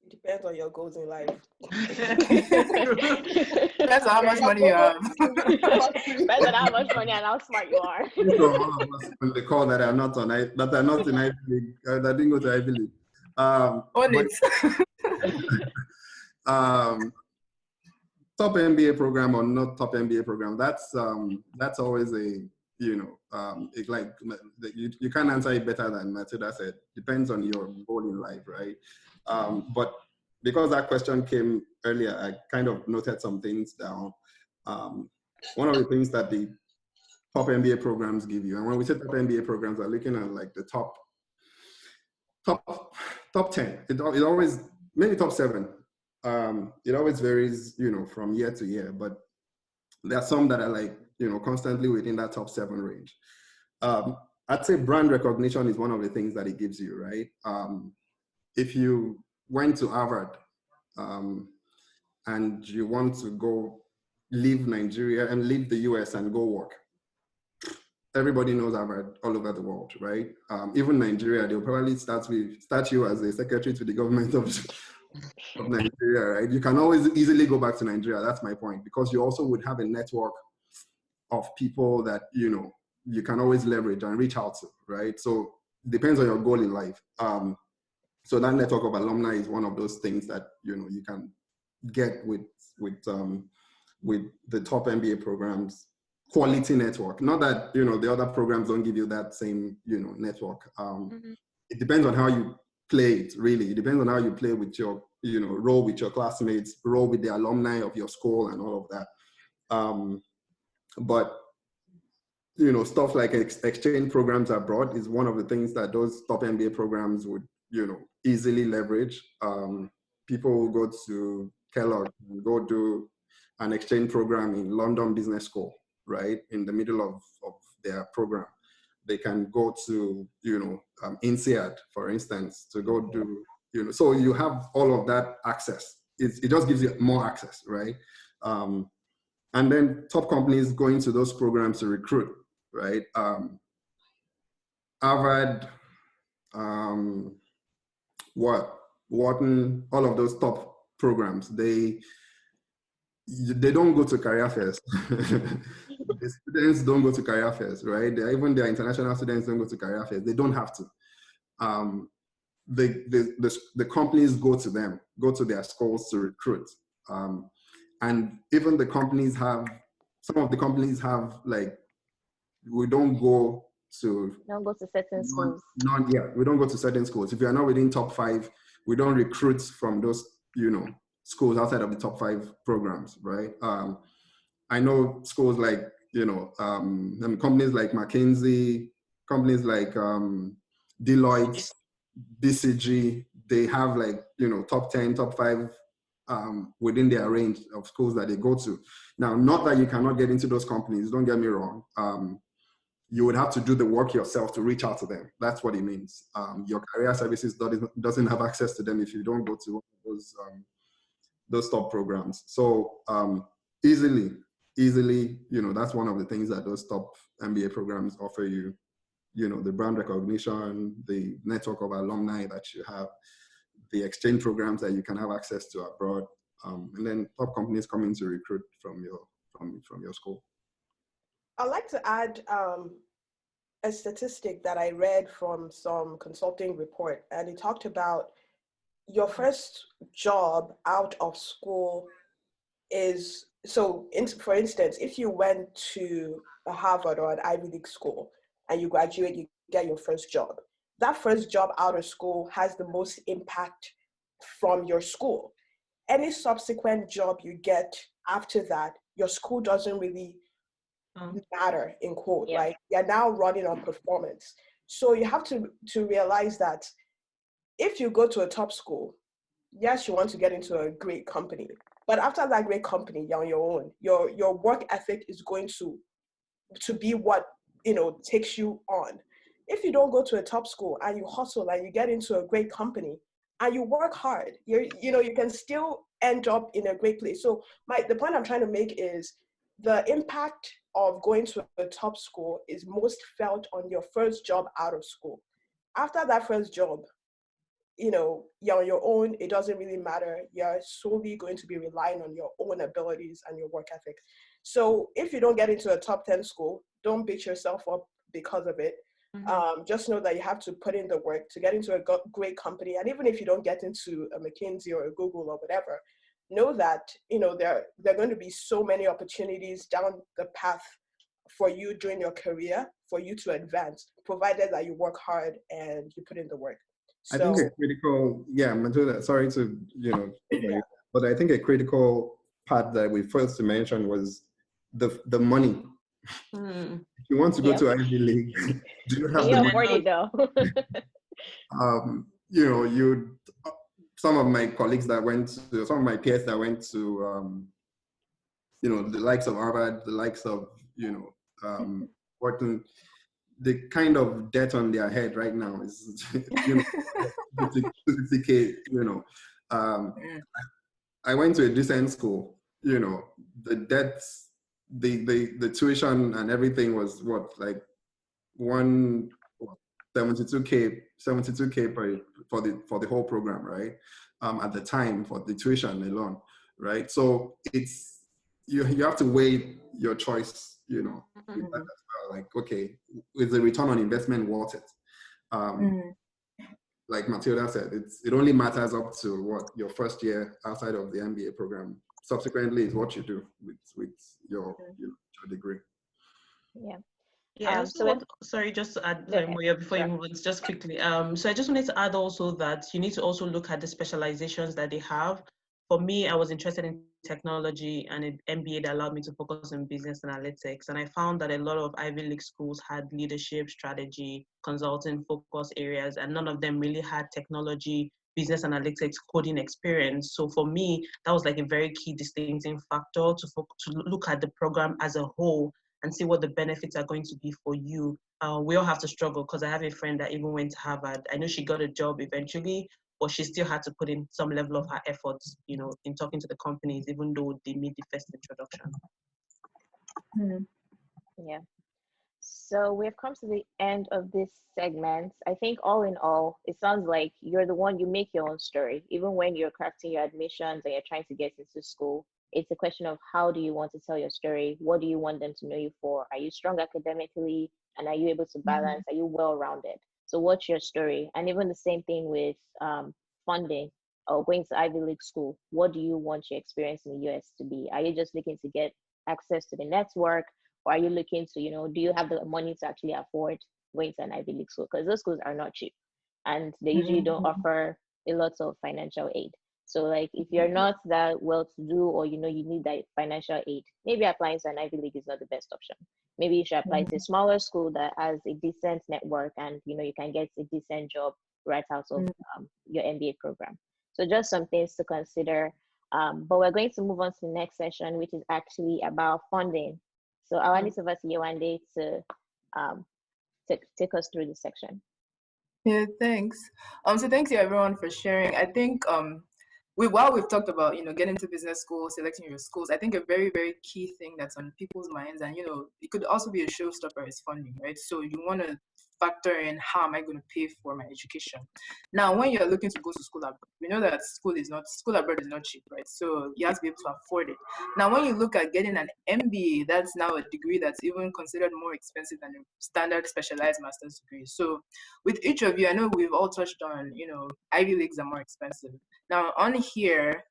It depends on your goals in life. That's how much money you have. Depends on how much money and how smart you are. On the call that are not in Ivy League, that didn't go to Ivy League. Top MBA program or not top MBA program, that's always it's like you can't answer it better than Matilda said. Depends on your goal in life, right? But because that question came earlier, I kind of noted some things down. One of the things that the top MBA programs give you, and when we say top MBA programs, we're looking at like the top 10. It always, maybe top 7. It always varies, from year to year, but there are some that are like, constantly within that top 7 range. I'd say brand recognition is one of the things that it gives you, right? If you went to Harvard and you want to go leave Nigeria and leave the US and go work, everybody knows Harvard all over the world, right? Even Nigeria, they'll probably start you as a secretary to the government of Nigeria, right? You can always easily go back to Nigeria. That's my point, because you also would have a network of people that, you can always leverage and reach out to, right? So it depends on your goal in life. So that network of alumni is one of those things that, you can get with the top MBA programs, quality network. Not that, the other programs don't give you that same, network. It depends on how you play it, really. It depends on how you play with your, role with your classmates, role with the alumni of your school and all of that. But, stuff like exchange programs abroad is one of the things that those top MBA programs would, easily leverage. People will go to Kellogg and go do an exchange program in London Business School, right? In the middle of their program. They can go to, INSEAD, for instance, to go do, so you have all of that access. It just gives you more access, right? And then top companies go into those programs to recruit, right? Harvard, Wharton, all of those top programs, they don't go to career fairs. The students don't go to career fairs, right? Even their international students don't go to career fairs. They don't have to. The companies go to them, go to their schools to recruit. And even the companies have, some of the companies have, like, we don't go to certain schools. We don't go to certain schools. If you are not within top 5, we don't recruit from those, schools outside of the top 5 programs, right? I know schools like, companies like McKinsey, companies like Deloitte, BCG, they have, like, top 10, top 5 within their range of schools that they go to. Now, not that you cannot get into those companies, don't get me wrong. You would have to do the work yourself to reach out to them. That's what it means. Your career services doesn't have access to them if you don't go to one of those top programs. So easily, that's one of the things that those top MBA programs offer you. The brand recognition, the network of alumni that you have, the exchange programs that you can have access to abroad, and then top companies coming to recruit from your school. I'd like to add a statistic that I read from some consulting report, and it talked about your first job out of school is, for instance, if you went to a Harvard or an Ivy League school and you graduate, you get your first job. That first job out of school has the most impact from your school. Any subsequent job you get after that, your school doesn't really matter, in quote, right? You're now running on performance. So you have to realize that if you go to a top school, yes, you want to get into a great company, but after that great company, you're on your own. Your work ethic is going to be what, takes you on. If you don't go to a top school and you hustle and you get into a great company and you work hard, you can still end up in a great place. So the point I'm trying to make is the impact of going to a top school is most felt on your first job out of school. After that first job, you're on your own. It doesn't really matter. You're solely going to be relying on your own abilities and your work ethic. So if you don't get into a top 10 school, don't beat yourself up because of it. Just know that you have to put in the work to get into a great company. And even if you don't get into a McKinsey or a Google or whatever, know that, there are going to be so many opportunities down the path for you during your career, for you to advance, provided that you work hard and you put in the work. I think a critical, Matilda, sorry to, but I think a critical part that we first to mention was the money. If you want to go to Ivy League, do you have the money? Though. Some of my colleagues that went to, some of my peers that went to, the likes of Harvard, the likes of, Wharton, the kind of debt on their head right now is, 50K, I went to a decent school, the debts, the tuition and everything was what, like 72K for the whole program, right? At the time for the tuition alone, right? So it's, you have to weigh your choice, with that as well. Like, okay, is the return on investment worth it? Like Matilda said, it only matters up to what your first year outside of the MBA program. Subsequently, is what you do with your degree. Sorry, just to add, Moyo, before you move on, just quickly. So I just wanted to add also that you need to also look at the specializations that they have. For me, I was interested in technology and an MBA that allowed me to focus on business analytics. And I found that a lot of Ivy League schools had leadership, strategy, consulting focus areas, and none of them really had technology, business analytics, coding experience. So for me, that was like a very key distincting factor to look at the program as a whole and see what the benefits are going to be for you. We all have to struggle, because I have a friend that even went to Harvard. I know she got a job eventually, but she still had to put in some level of her efforts, you know, in talking to the companies, even though they made the first introduction. Yeah. So we've come to the end of this segment. I think all in all, it sounds like you're the one, you make your own story. Even when you're crafting your admissions and you're trying to get into school, it's a question of how do you want to tell your story? What do you want them to know you for? Are you strong academically? And are you able to balance? Are you well-rounded? So what's your story? And even the same thing with funding or going to Ivy League school. What do you want your experience in the US to be? Are you just looking to get access to the network? Or are you looking to, you know, do you have the money to actually afford going to an Ivy League school? Because those schools are not cheap and they usually don't offer a lot of financial aid. So like if you're not that well-to-do, or you know you need that financial aid, maybe applying to an Ivy League is not the best option. Maybe you should apply to a smaller school that has a decent network, and you know you can get a decent job right out of your MBA program. So just some things to consider. But we're going to move on to the next session, which is actually about funding. So I'll hand it over to Yewande to take us through this section. Yeah, thanks. So thanks to everyone for sharing. I think while we've talked about, you know, getting into business school, selecting your schools, I think a very, very key thing that's on people's minds, and you know, it could also be a showstopper, is funding, right? So you want to factor in, how am I going to pay for my education? Now, when you're looking to go to school abroad, we know that school abroad is not cheap, right? So you have to be able to afford it. Now, when you look at getting an MBA, that's now a degree that's even considered more expensive than a standard specialized master's degree. So with each of you, I know we've all touched on, you know, Ivy Leagues are more expensive. Now, on here,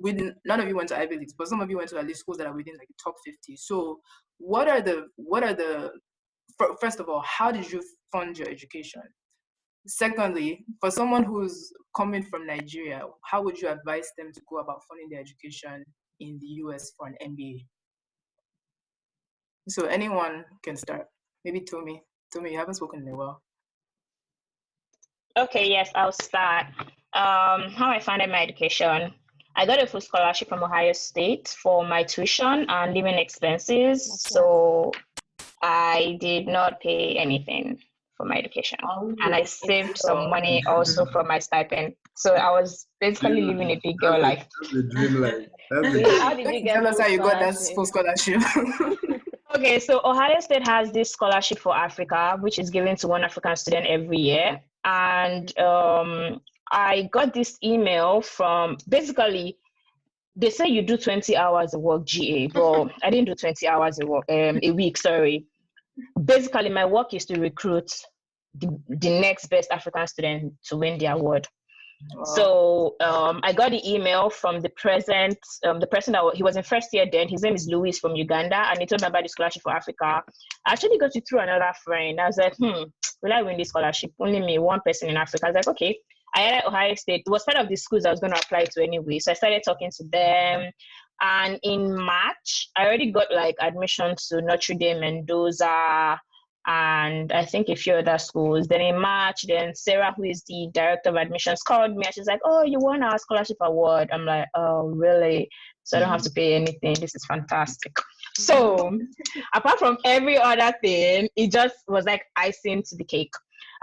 none of you went to Ivy Leagues, but some of you went to at least schools that are within like the top 50. So first of all, how did you fund your education? Secondly, for someone who's coming from Nigeria, how would you advise them to go about funding their education in the US for an MBA? So anyone can start. Maybe Tomi, you haven't spoken in a while. Okay, yes, I'll start. How I funded my education. I got a full scholarship from Ohio State for my tuition and living expenses. So I did not pay anything for my education. And I saved some money also from my stipend. So I was basically living a big girl life. That's the dream life. How did you get Tell us how you got that full scholarship. Okay, so Ohio State has this scholarship for Africa, which is given to one African student every year. And I got this email from, basically, they say you do 20 hours of work GA, but I didn't do 20 hours of work, a week, sorry. Basically, my work is to recruit the next best African student to win the award. Wow. So I got the email from the person that he was in first year then. His name is Louis from Uganda, and he told me about the scholarship for Africa. I actually got it through another friend. I was like, will I win this scholarship? Only me, one person in Africa. I was like, okay. I had Ohio State. It was part of the schools I was going to apply to anyway. So I started talking to them. And in March, I already got like admission to Notre Dame, Mendoza, and I think a few other schools. Then in March, then Sarah, who is the director of admissions, called me and she's like, oh, you won our scholarship award. I'm like, oh, really? So I don't have to pay anything. This is fantastic. So apart from every other thing, it just was like icing to the cake.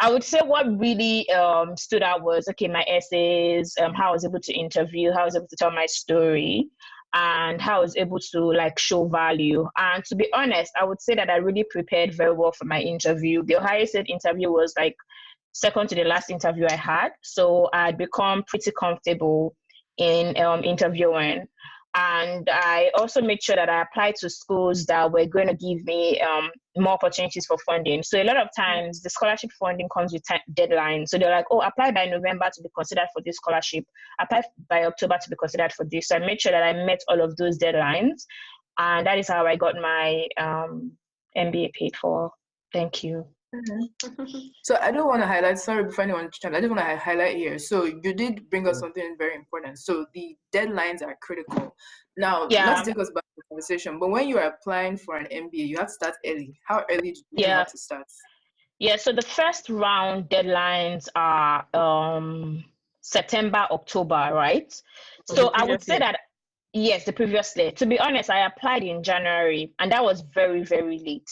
I would say what really stood out was, okay, my essays, how I was able to interview, how I was able to tell my story, and how I was able to like show value. And to be honest, I would say that I really prepared very well for my interview. The Ohio State interview was like second to the last interview I had. So I'd become pretty comfortable in interviewing. And I also made sure that I applied to schools that were going to give me more opportunities for funding. So a lot of times the scholarship funding comes with deadlines. So they're like, oh, apply by November to be considered for this scholarship. Apply by October to be considered for this. So I made sure that I met all of those deadlines. And that is how I got my MBA paid for. Thank you. So I don't want to highlight, sorry, before anyone chat, I just want to highlight here. So you did bring us something very important. So the deadlines are critical. Now, let's take us back to the conversation. But when you are applying for an MBA, you have to start early. How early do you have to start? Yeah, so the first round deadlines are September, October, right? So I would say that, Yes, the previous year. To be honest, I applied in January, and that was very, very late.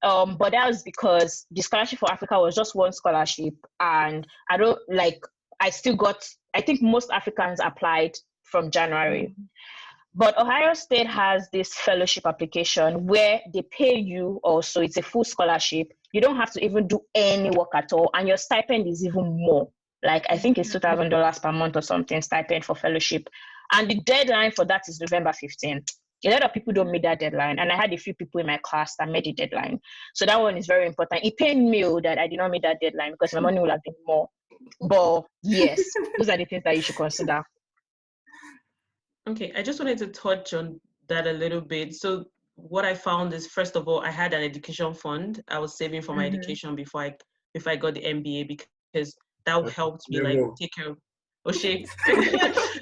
But that was because the Scholarship for Africa was just one scholarship, and I still got, I think most Africans applied from January. But Ohio State has this fellowship application where they pay you also, it's a full scholarship. You don't have to even do any work at all, and your stipend is even more. Like, I think it's $2,000 per month or something, stipend for fellowship. And the deadline for that is November 15th. A lot of people don't meet that deadline. And I had a few people in my class that made the deadline. So that one is very important. It pained me that I did not meet that deadline because my money would have been more. But yes, those are the things that you should consider. Okay, I just wanted to touch on that a little bit. So what I found is, first of all, I had an education fund. I was saving for my education before I got the MBA, because that helped me like take care of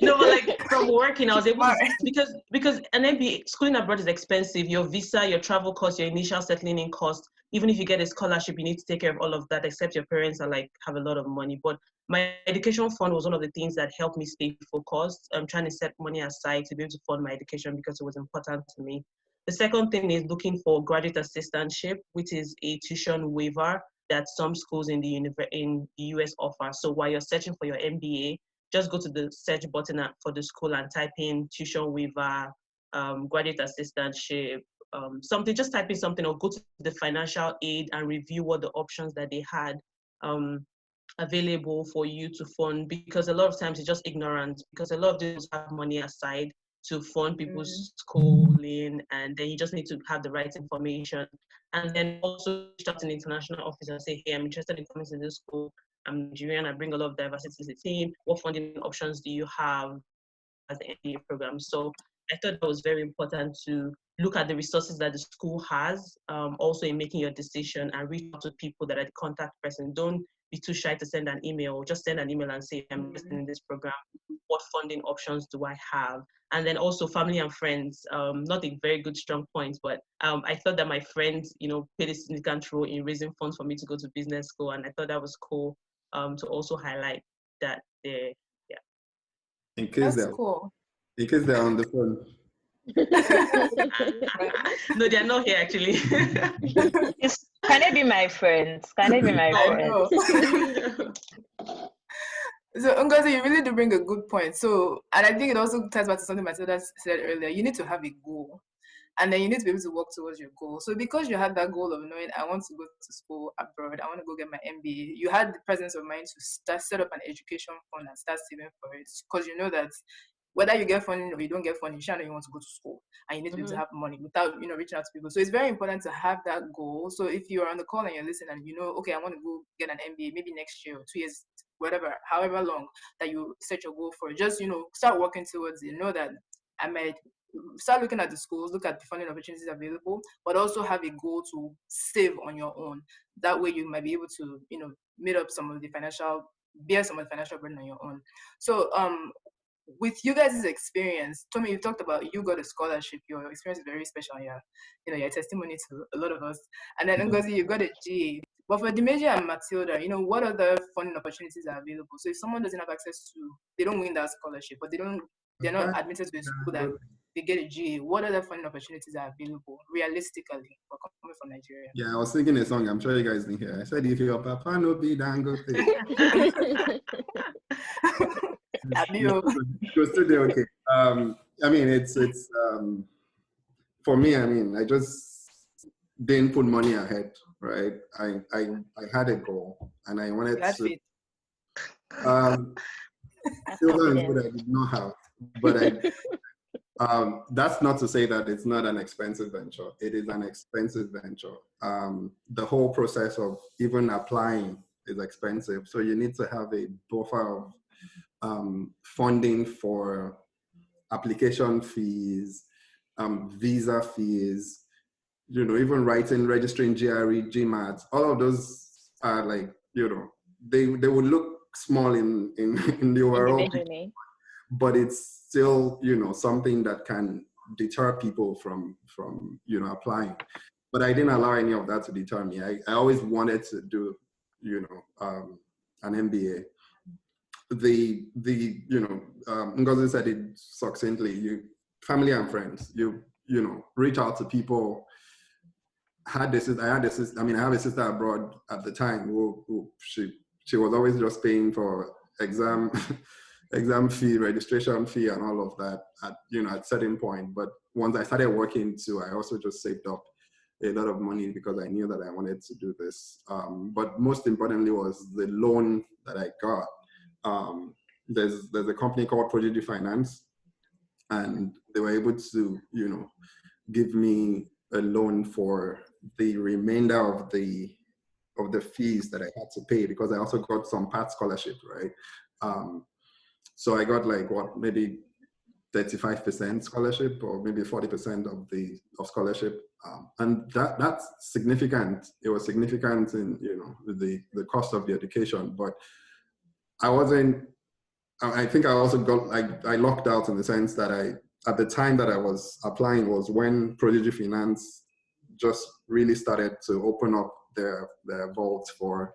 no, but like from working, I was able to, because an MBA, schooling abroad is expensive. Your visa, your travel costs, your initial settling in cost. Even if you get a scholarship, you need to take care of all of that, except your parents are like, have a lot of money. But my education fund was one of the things that helped me stay focused. I'm trying to set money aside to be able to fund my education because it was important to me. The second thing is looking for graduate assistantship, which is a tuition waiver that some schools in the US offer. So while you're searching for your MBA, just go to the search button for the school and type in tuition waiver, graduate assistantship, something, just type in something, or go to the financial aid and review what the options that they had available for you to fund, because a lot of times it's just ignorance, because a lot of them have money aside to fund people's schooling, and then you just need to have the right information. And then also reach out to an international office and say, hey, I'm interested in coming to this school. I'm Nigerian, I bring a lot of diversity to the team. What funding options do you have as an MBA program? So I thought that was very important to look at the resources that the school has, also in making your decision, and reach out to people that are the contact person. Don't be too shy to send an email. Just send an email and say, I'm interested in this program. What funding options do I have? And then also family and friends, not a very good strong point, but I thought that my friends, played a significant role in raising funds for me to go to business school. And I thought that was cool to also highlight that there. Yeah. In case they're on the phone. No, they're not here actually. Can they be my friends? Can they be my friends? So, Ngozi, you really do bring a good point. So, and I think it also ties back to something Matilda said earlier. You need to have a goal, and then you need to be able to work towards your goal. So, because you had that goal of knowing, I want to go to school abroad, I want to go get my MBA, you had the presence of mind to set up an education fund and start saving for it, because you know that whether you get funding or you don't get funding, you know you want to go to school, and you need to be able to have money without reaching out to people. So it's very important to have that goal. So if you're on the call and you're listening and okay, I want to go get an MBA maybe next year or 2 years, whatever, however long that you set your goal for, just start working towards it. Know that I might start looking at the schools, look at the funding opportunities available, but also have a goal to save on your own. That way you might be able to meet up bear some of the financial burden on your own. So with you guys' experience, Tommy, you talked about you got a scholarship. Your experience is very special. Your testimony to a lot of us. And then Ngozi, you got a GA. But for Dimeji and Matilda, what other funding opportunities are available? So if someone doesn't have access to, they don't win that scholarship, but they're not admitted to a school that they get a GA, what other funding opportunities are available realistically for coming from Nigeria? Yeah, I was singing a song. I'm sure you guys didn't hear. I said, if your papa no be Dangote. You're still there, okay. I mean, it's for me. I mean, I just didn't put money ahead, right? I had a goal, and I wanted to. Silver and gold I did not have, but that's not to say that it's not an expensive venture. It is an expensive venture. The whole process of even applying is expensive, so you need to have a buffer of funding for application fees, visa fees, even registering GRE, GMAT, all of those are like, they would look small in the overall picture, but it's still, something that can deter people from applying. But I didn't allow any of that to deter me. I always wanted to do, an MBA. Ngozi said it succinctly. family and friends. You know, reach out to people. I have a sister abroad at the time who she was always just paying for exam fee, registration fee, and all of that at certain point. But once I started working too, I also just saved up a lot of money because I knew that I wanted to do this. But most importantly was the loan that I got. There's a company called Prodigy Finance, and they were able to, give me a loan for the remainder of the fees that I had to pay, because I also got some part scholarship, right? So I got maybe 35% scholarship, or maybe 40% of scholarship, and that's significant. It was significant in the cost of the education, but I think I also got I locked out in the sense that at the time that I was applying was when Prodigy Finance just really started to open up their vaults for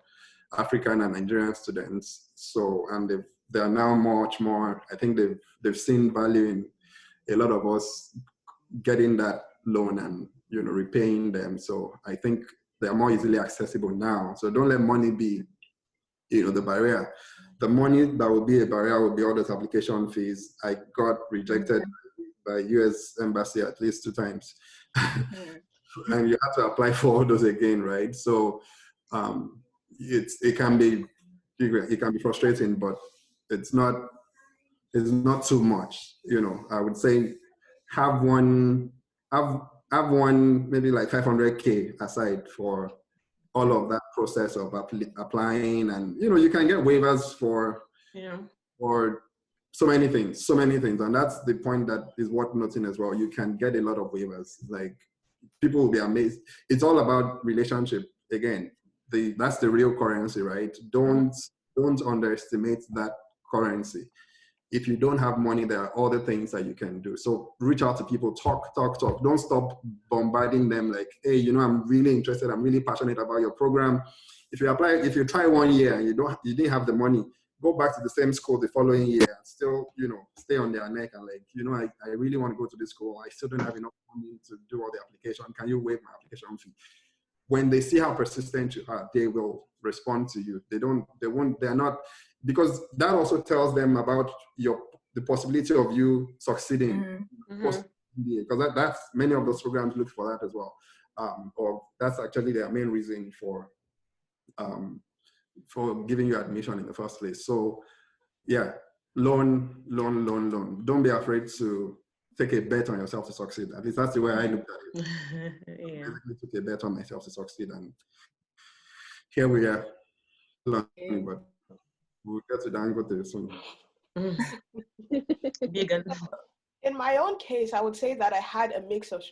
African and Nigerian students. So, and they are now much more, I think they've seen value in a lot of us getting that loan and, repaying them. So I think they are more easily accessible now. So don't let money be, the barrier. The money that will be a barrier will be all those application fees. I got rejected by US Embassy at least 2 times. And you have to apply for all those again, right? So it can be frustrating, but it's not too much. I would say have one maybe like 500K aside for all of that process of applying, and you can get waivers for so many things, and that's the point that is worth noting as well. You can get a lot of waivers. Like, people will be amazed. It's all about relationship again. That's the real currency, right? Don't underestimate that currency. If you don't have money, there are other things that you can do. So reach out to people, talk. Don't stop bombarding them like, hey, I'm really interested. I'm really passionate about your program. If you try 1 year and you didn't have the money, go back to the same school the following year and still, stay on their neck and like, I really want to go to this school. I still don't have enough money to do all the application. Can you waive my application fee? When they see how persistent you are, they will respond to you. They're not, because that also tells them about the possibility of you succeeding. Because that's many of those programs look for that as well. Or that's actually their main reason for giving you admission in the first place. So yeah, loan. Don't be afraid to take a bet on yourself to succeed. At least that's the way I looked at it. Yeah. I basically took a bet on myself to succeed, and here we are. Learning, but we'll get to Dangote soon. In my own case, I would say that I had a mix of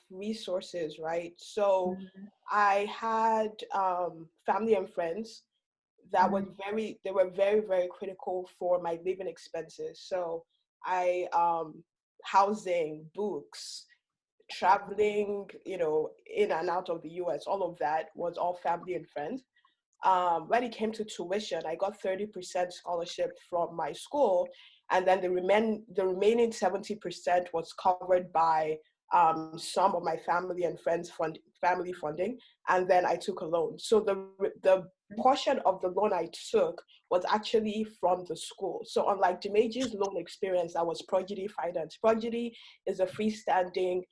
resources, right? So I had family and friends that were very, very critical for my living expenses. So housing, books, traveling, in and out of the US, all of that was all family and friends. When it came to tuition, I got 30% scholarship from my school, and then the remaining 70% was covered by some of my family and friends' family funding, and then I took a loan. So the portion of the loan I took was actually from the school. So unlike Dimeji's loan experience, that was Prodigy Finance. Prodigy is a freestanding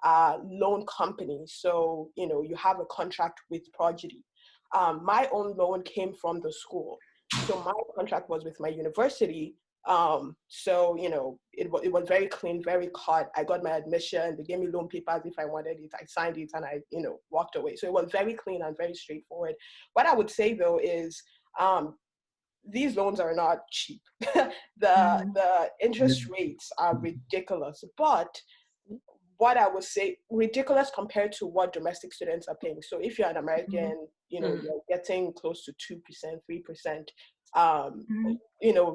loan company. So, you have a contract with Prodigy. My own loan came from the school. So my contract was with my university. So, it was very clean, very cut. I got my admission. They gave me loan papers if I wanted it. I signed it and I, walked away. So it was very clean and very straightforward. What I would say though is, these loans are not cheap. The interest rates are ridiculous, but what I would say, ridiculous compared to what domestic students are paying. So if you're an American, you're getting close to 2%, 3%,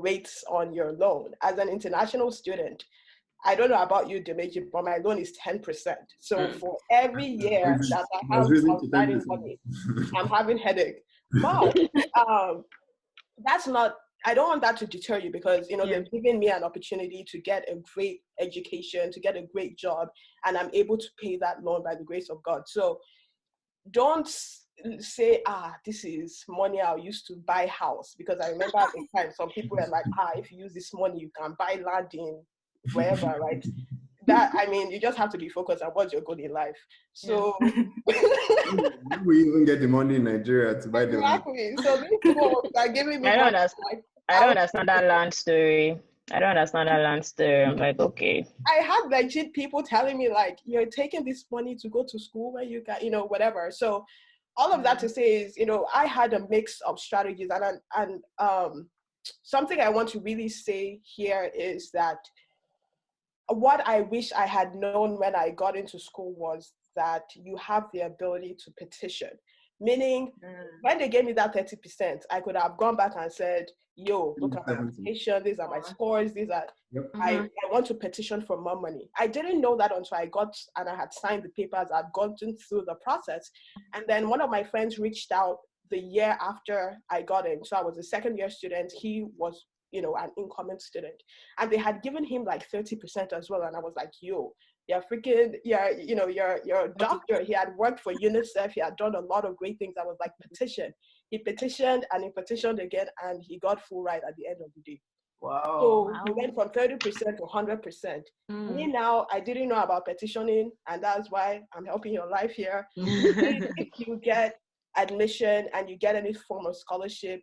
rates on your loan. As an international student, I don't know about you, Dimeji, but my loan is 10%. So for every year that I have outstanding money, I'm having headache. But that's not I don't want that to deter you, because, you know, Yeah. they've given me an opportunity to get a great education, to get a great job, and I'm able to pay that loan by the grace of God. So don't say, this is money I'll use to buy house, because I remember at the time some people were like, if you use this money, you can buy land in wherever, right? That, I mean, you just have to be focused on what's your goal in life. So we even get the money in Nigeria to buy the land. exactly. So these people are giving me I don't money. understand. Like, I don't understand that land story. I don't understand that land story. I'm like, okay. I had legit people telling me, like, you're taking this money to go to school where you got, you know, whatever. So all of that to say is, you know, I had a mix of strategies, and something I want to really say here is that what I wish I had known when I got into school was that you have the ability to petition. Meaning, when they gave me that 30%, I could have gone back and said, yo, look at my application, these are my scores, these are, I want to petition for more money. I didn't know that until I got, and I had signed the papers, I'd gone through the process. And then one of my friends reached out the year after I got in. So I was a second year student. He was, you know, an incoming student. And they had given him like 30% as well. And I was like, yo, you're freaking, you're a doctor. He had worked for UNICEF. He had done a lot of great things. I was like, petition. He petitioned and he petitioned again, and he got full ride at the end of the day. Wow. So he went from 30% to 100%. Me now, I didn't know about petitioning, and that's why I'm helping your life here. If you get admission and you get any form of scholarship,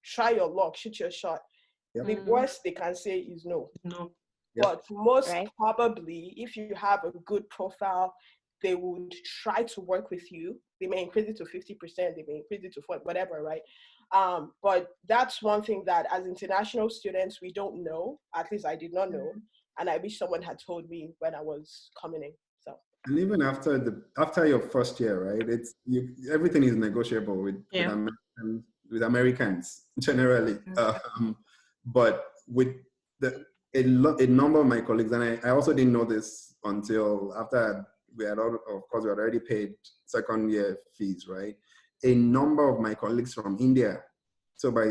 try your luck, shoot your shot. The worst they can say is no. No. But most probably, if you have a good profile, they would try to work with you. They may increase it to 50%, they may increase it to 40%, whatever, right? But that's one thing that as international students, we don't know. At least I did not know. And I wish someone had told me when I was coming in. So. And even after your first year, right? Everything is negotiable with Americans generally. But with a number of my colleagues, and I also didn't know this until after we had already paid second year fees, right? A number of my colleagues from India, so by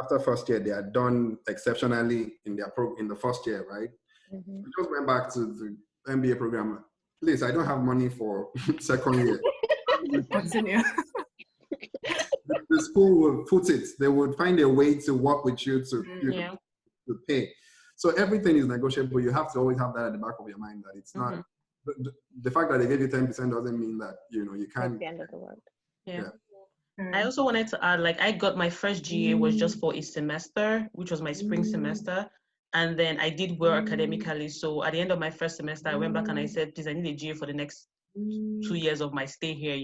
after first year, they had done exceptionally in the first year, right? We just went back to the MBA program. Please, I don't have money for second year. Continue. The school will put it. They would find a way to work with you to pay. So everything is negotiable. You have to always have that at the back of your mind, that it's not the fact that they gave you 10% doesn't mean that you can't. That's the end of the world. I also wanted to add, like, I got my first GA was just for a semester, which was my spring semester. And then I did well academically. So at the end of my first semester, I went back and I said, please, I need a GA for the next 2 years of my stay here,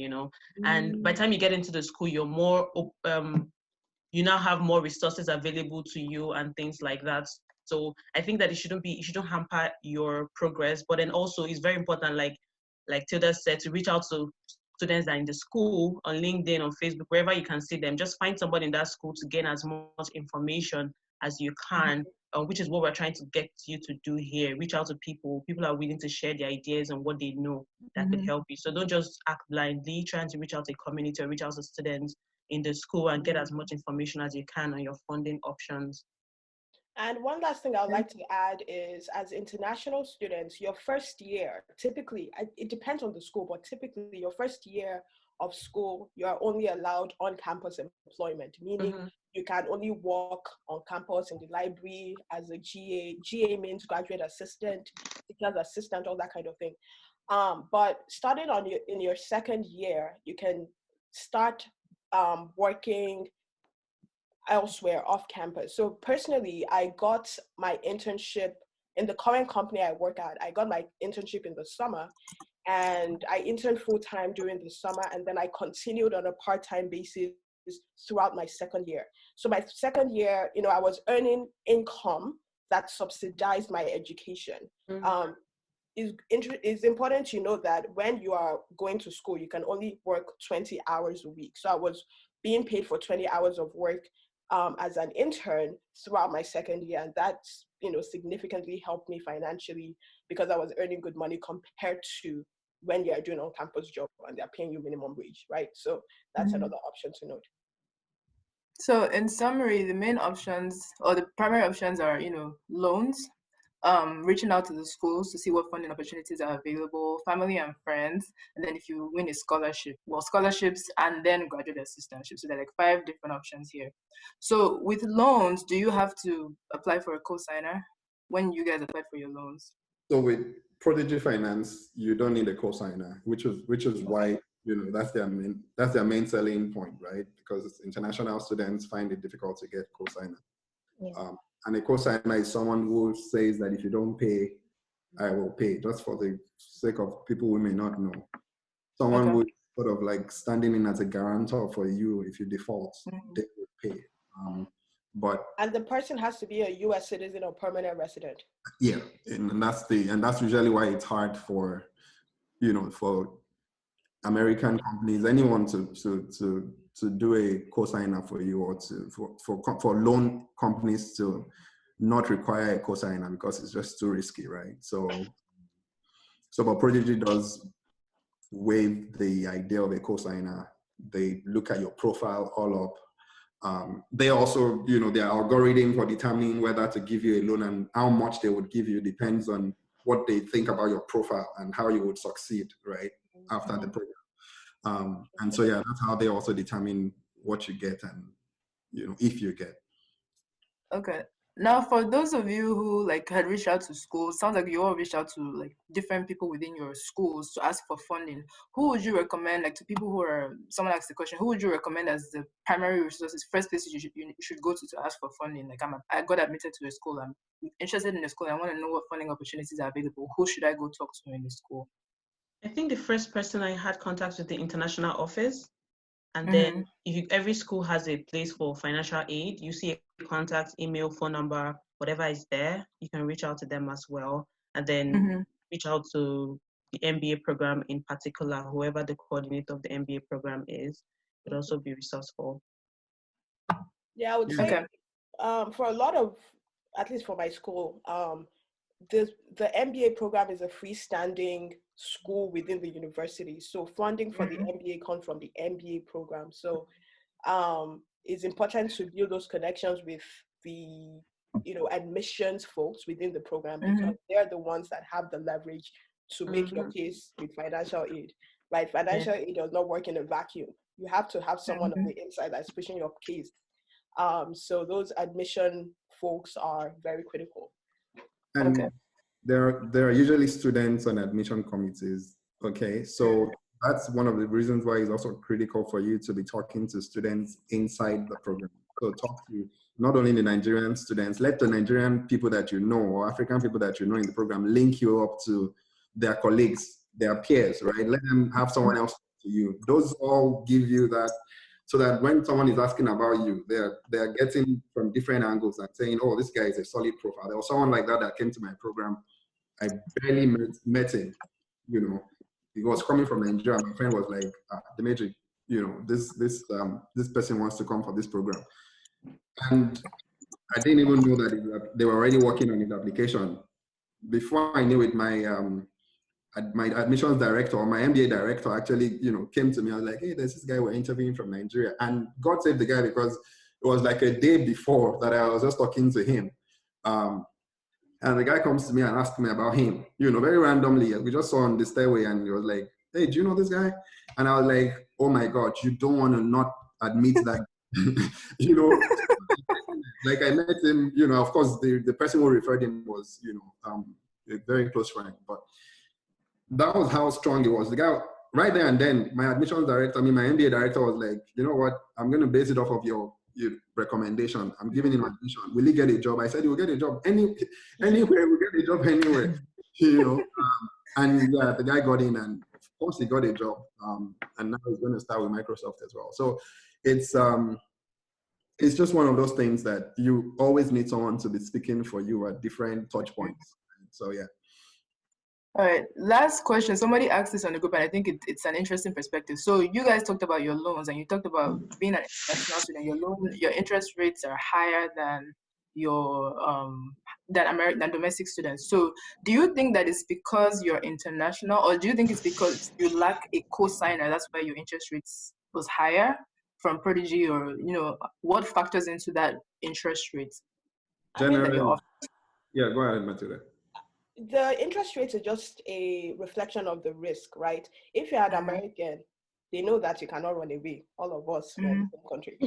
And by the time you get into the school, you're more, you now have more resources available to you and things like that. So I think that it shouldn't hamper your progress. But then also it's very important, like Tilda said, to reach out to students that are in the school on LinkedIn, on Facebook, wherever you can see them. Just find somebody in that school to gain as much information as you can, which is what we're trying to get you to do here. Reach out to people. People are willing to share their ideas and what they know that could help you. So don't just act blindly, trying to reach out to a community or reach out to students in the school and get as much information as you can on your funding options. And one last thing I'd like to add is, as international students, your first year, typically, it depends on the school, but typically your first year of school, you're only allowed on-campus employment, meaning you can only work on campus in the library as a GA. GA means graduate assistant, teacher's assistant, all that kind of thing. But starting in your second year, you can start working elsewhere off campus. So personally, I got my internship in the current company I work at. I got my internship in the summer, and I interned full-time during the summer, and then I continued on a part-time basis throughout my second year. So my second year, I was earning income that subsidized my education. It's important to know that when you are going to school, you can only work 20 hours a week. So I was being paid for 20 hours of work as an intern throughout my second year, and that significantly helped me financially because I was earning good money compared to when you're doing on-campus job and they're paying you minimum wage, right? So that's another option to note. So in summary, the main options or the primary options are, loans, reaching out to the schools to see what funding opportunities are available, family and friends, and then if you win a scholarship, scholarships and then graduate assistantships. So there are like 5 different options here. So with loans, do you have to apply for a cosigner when you guys apply for your loans? So with Prodigy Finance, you don't need a cosigner, which is why that's their main selling point, right? Because international students find it difficult to get cosigner. Yeah. And a cosigner is someone who says that if you don't pay, I will pay, just for the sake of people who may not know. Someone who is sort of like standing in as a guarantor for you. If you default, they will pay. And the person has to be a U.S. citizen or permanent resident. Yeah, and that's usually why it's hard for American companies, anyone to do a cosigner for you, or for loan companies to not require a cosigner, because it's just too risky, right? So but Prodigy does waive the idea of a cosigner. They look at your profile all up. They also, their algorithm for determining whether to give you a loan and how much they would give you depends on what they think about your profile and how you would succeed, right, after the program. And so, yeah, that's how they also determine what you get and, if you get. Okay. Now, for those of you who had reached out to schools, sounds like you all reached out to different people within your schools to ask for funding. Who would you recommend, to people who are, someone asked the question, who would you recommend as the primary resources, first places you should go to ask for funding? I got admitted to a school, I'm interested in a school, I want to know what funding opportunities are available. Who should I go talk to in the school? I think the first person I had contact with the international office. And then every school has a place for financial aid. You see a contact, email, phone number, whatever is there, you can reach out to them as well. And then reach out to the MBA program in particular, whoever the coordinator of the MBA program is, would also be resourceful. Yeah, I would say for a lot of, at least for my school, the MBA program is a freestanding school within the university. So funding for the MBA comes from the MBA program. So it's important to build those connections with the admissions folks within the program, because they're the ones that have the leverage to make your case with financial aid. Right? Financial aid does not work in a vacuum. You have to have someone on the inside that's pushing your case. So those admission folks are very critical. And there are usually students on admission committees. Okay, so that's one of the reasons why it's also critical for you to be talking to students inside the program. So talk to not only the Nigerian students, let the Nigerian people that you know or African people that you know in the program link you up to their colleagues, their peers, right? Let them have someone else to you. Those all give you that, so that when someone is asking about you, they're getting from different angles and saying, oh, this guy is a solid profile. There was someone like that came to my program. I barely met him, he was coming from Nigeria. My friend was like, Dimeji, this person wants to come for this program. And I didn't even know that they were already working on his application. Before I knew it, my admissions director or my MBA director actually, came to me. I was like, hey, there's this guy we're interviewing from Nigeria. And God save the guy, because it was like a day before that I was just talking to him. And the guy comes to me and asks me about him, very randomly. We just saw on the stairway, and he was like, hey, do you know this guy? And I was like, oh my God, you don't want to not admit that, like I met him, of course, the person who referred him was, a very close friend, but that was how strong it was. The guy, right there and then, my admissions director, my MBA director was like, you know what, I'm going to base it off of your recommendation. I'm giving him admission. Will he get a job? I said, he will get a job anywhere. We'll get a job anywhere, And yeah, the guy got in, and of course he got a job. And now he's going to start with Microsoft as well. So it's just one of those things that you always need someone to be speaking for you at different touch points. So yeah. All right, last question. Somebody asked this on the group, and I think it's an interesting perspective. So you guys talked about your loans, and you talked about being an international student. Your interest rates are higher than your than domestic students. So do you think that it's because you're international, or do you think it's because you lack a cosigner, that's why your interest rates was higher from Prodigy, or what factors into that interest rate? Generally, yeah, go ahead, Matilda. The interest rate is just a reflection of the risk, right? If you're an American, they know that you cannot run away. All of us are in the same country.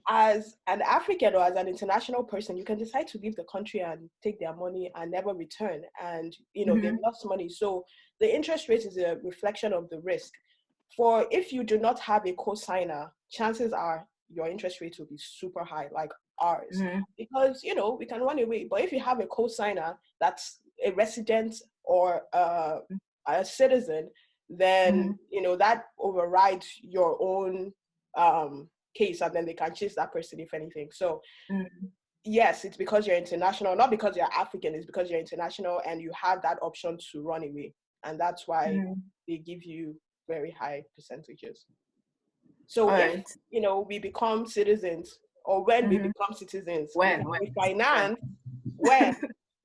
As an African or as an international person, you can decide to leave the country and take their money and never return. And, they've lost money. So the interest rate is a reflection of the risk. For if you do not have a co-signer, chances are your interest rate will be super high, like ours. Because, we can run away. But if you have a co-signer that's a resident or a citizen, then that overrides your own case, and then they can chase that person if anything. So yes, it's because you're international, not because you're African. It's because you're international and you have that option to run away, and that's why they give you very high percentages. So if we become citizens, or when we become citizens, we finance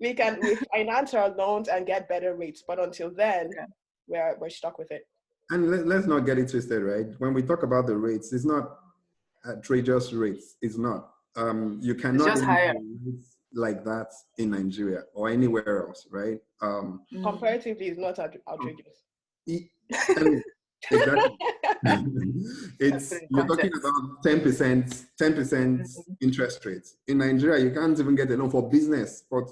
we can refinance our loans and get better rates. But until then, we're stuck with it. And let's not get it twisted, right? When we talk about the rates, it's not outrageous rates. It's not. You cannot just higher rates like that in Nigeria or anywhere else, right? Comparatively, it's not outrageous. Exactly. You're talking about 10% interest rates. In Nigeria, you can't even get a loan for business for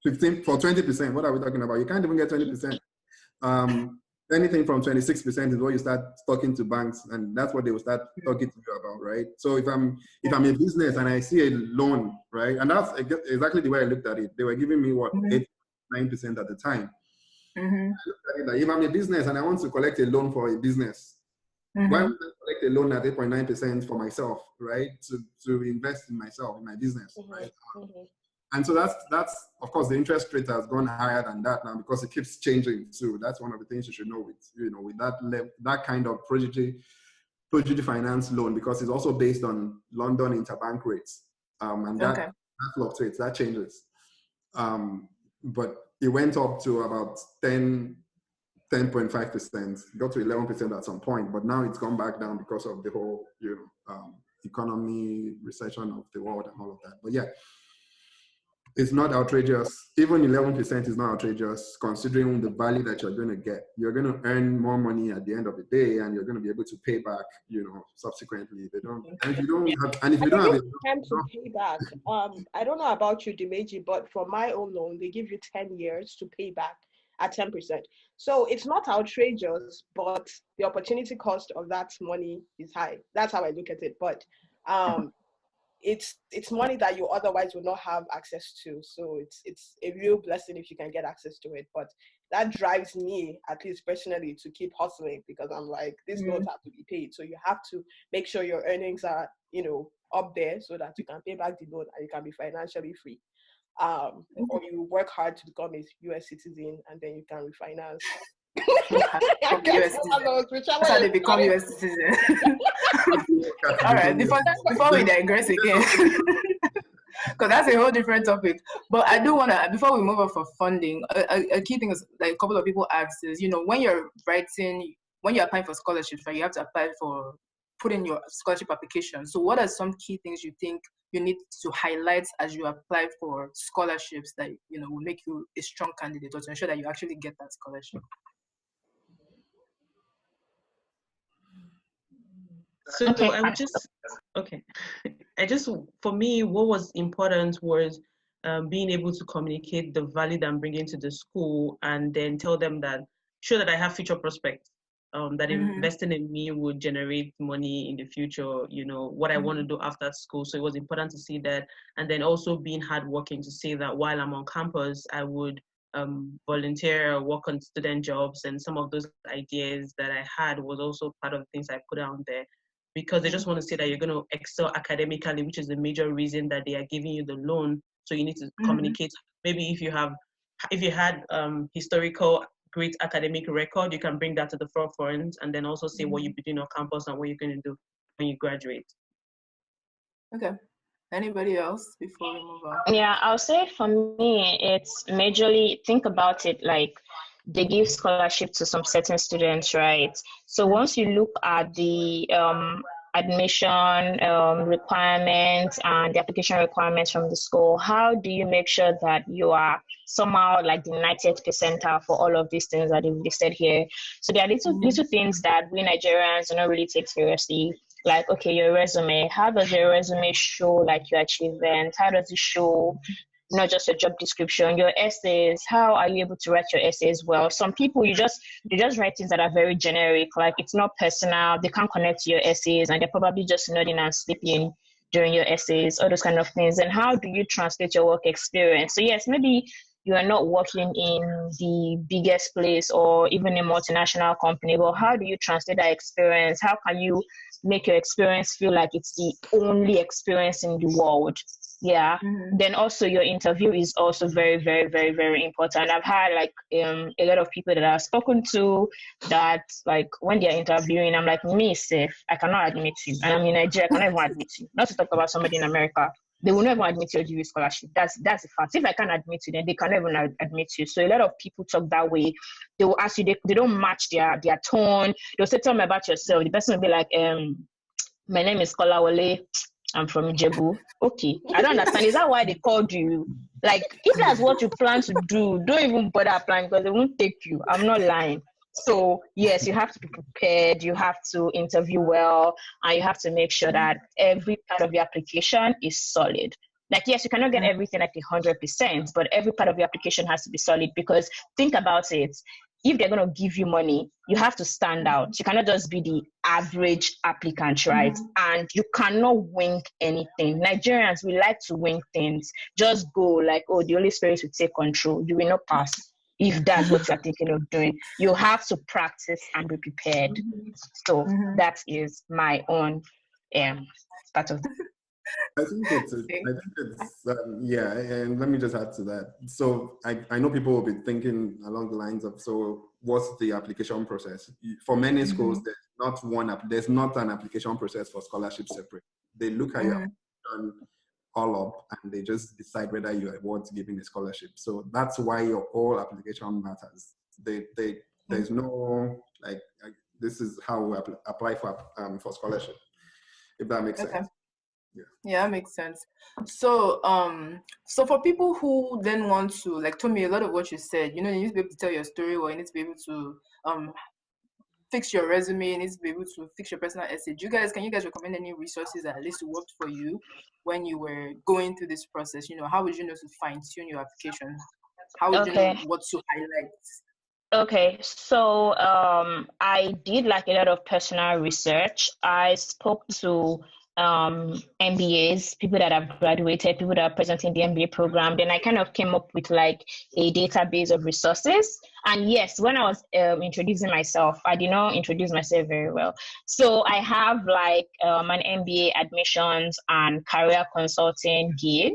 20%. What are we talking about? You can't even get 20%. Anything from 26% is what you start talking to banks, and that's what they will start talking to you about, right? So if I'm a business and I see a loan, right, and that's exactly the way I looked at it. They were giving me 8-9% at the time. I looked at it like, if I'm a business and I want to collect a loan for a business, why would I collect a loan at 8.9% for myself, right? To invest in myself, in my business, right? And so that's of course the interest rate has gone higher than that now because it keeps changing too. That's one of the things you should know with that kind of Prodigy finance loan, because it's also based on London interbank rates, and that fluctuates, that changes. But it went up to about 10.5%, got to 11% at some point, but now it's gone back down because of the whole economy, recession of the world and all of that. But yeah, it's not outrageous. Even 11% is not outrageous, considering the value that you're going to get. You're going to earn more money at the end of the day, and you're going to be able to pay back, subsequently. And if you don't have time to pay back. I don't know about you, Dimeji, but for my own loan, they give you 10 years to pay back at 10%. So it's not outrageous, but the opportunity cost of that money is high. That's how I look at it. But it's money that you otherwise would not have access to. So it's a real blessing if you can get access to it. But that drives me, at least personally, to keep hustling, because I'm like, these loans have to be paid. So you have to make sure your earnings are, up there so that you can pay back the loan and you can be financially free. Or you work hard to become a US citizen and then you can refinance. That's how they become US citizens. All right, before we digress again, because that's a whole different topic. But I do want to, before we move on for funding, a key thing is, like a couple of people asked is, when you're applying for scholarships, right, you have to put in your scholarship application. So what are some key things you think you need to highlight as you apply for scholarships that, will make you a strong candidate, or to ensure that you actually get that scholarship? So for me, what was important was being able to communicate the value that I'm bringing to the school, and then tell them show that I have future prospects, that investing in me would generate money in the future, what I want to do after school. So it was important to see that, and then also being hardworking, to say that while I'm on campus, I would volunteer, work on student jobs, and some of those ideas that I had was also part of the things I put out there. Because they just want to say that you're going to excel academically, which is the major reason that they are giving you the loan. So you need to communicate. Maybe if you had historical great academic record, you can bring that to the forefront, and then also say what you've been doing on campus and what you're going to do when you graduate. Okay. Anybody else before we move on? Yeah, I'll say for me, it's majorly, think about it like they give scholarship to some certain students, right? So once you look at the admission requirements and the application requirements from the school, how do you make sure that you are somehow like the 90th percentile for all of these things that you've listed here? So there are little things that we Nigerians do not really take seriously. Like, okay, your resume, how does your resume show like your achievements? How does it show not just a job description, your essays? How are you able to write your essays well? Some people, they just write things that are very generic, like it's not personal, they can't connect to your essays, and they're probably just nodding and sleeping during your essays, all those kind of things. And how do you translate your work experience? So yes, maybe you are not working in the biggest place or even a multinational company, but how do you translate that experience? How can you make your experience feel like it's the only experience in the world? Yeah. Then also your interview is also very, very, very, very important. I've had like a lot of people that I've spoken to that like when they're interviewing, I'm like, me safe, I cannot admit you. And I'm in Nigeria, I cannot even admit you. Not to talk about somebody in America. They will never admit you with scholarship. That's a fact. If I can't admit you, then they can't even admit you. So a lot of people talk that way. They will ask you, they don't match their tone. They'll say, tell me about yourself. The person will be like, my name is Kolawole. I'm from Ijebu. Okay, I don't understand. Is that why they called you? Like, if that's what you plan to do, don't even bother applying because they won't take you. I'm not lying. So yes, you have to be prepared. You have to interview well, and you have to make sure that every part of your application is solid. Like, yes, you cannot get everything like 100%, but every part of your application has to be solid, because think about it. If they're going to give you money, you have to stand out. You cannot just be the average applicant, right? And you cannot wing anything. Nigerians, we like to wing things. Just go like, oh, the Holy Spirit will take control. You will not pass if that's what you're thinking of doing. You have to practice and be prepared. So that is my own part of I think it's yeah, and let me just add to that. So I know people will be thinking along the lines of, so what's the application process? For many schools, there's not an application process for scholarship separate. They look at your application all up and they just decide whether you are worth giving a scholarship. So that's why your whole application matters. There's no like this is how we apply for scholarship, if that makes sense. Yeah, that makes sense. So, so for people who then want to, like, Tomi, a lot of what you said, you know, you need to be able to tell your story, or you need to be able to fix your resume, you need to be able to fix your personal essay. Can you guys recommend any resources that at least worked for you when you were going through this process? You know, how would you know to fine tune your application? How would you know what to highlight? Okay, so I did like a lot of personal research. I spoke to MBAs, people that have graduated, people that are presenting the MBA program. Then I kind of came up with like a database of resources. And yes, when I was introducing myself, I did not introduce myself very well. So I have like an MBA admissions and career consulting gig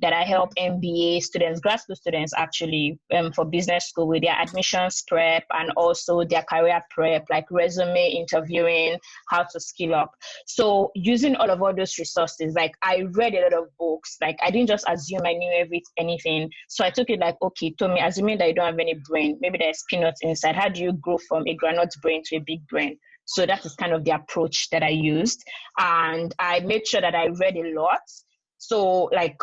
that I help MBA students, grad school students actually, for business school with their admissions prep and also their career prep, like resume interviewing, how to skill up. So using all those resources, like I read a lot of books, like I didn't just assume I knew anything. So I took it like, okay, Tomi, assuming that you don't have any brain, maybe there's peanuts inside. How do you grow from a granite brain to a big brain? So that is kind of the approach that I used. And I made sure that I read a lot. So like,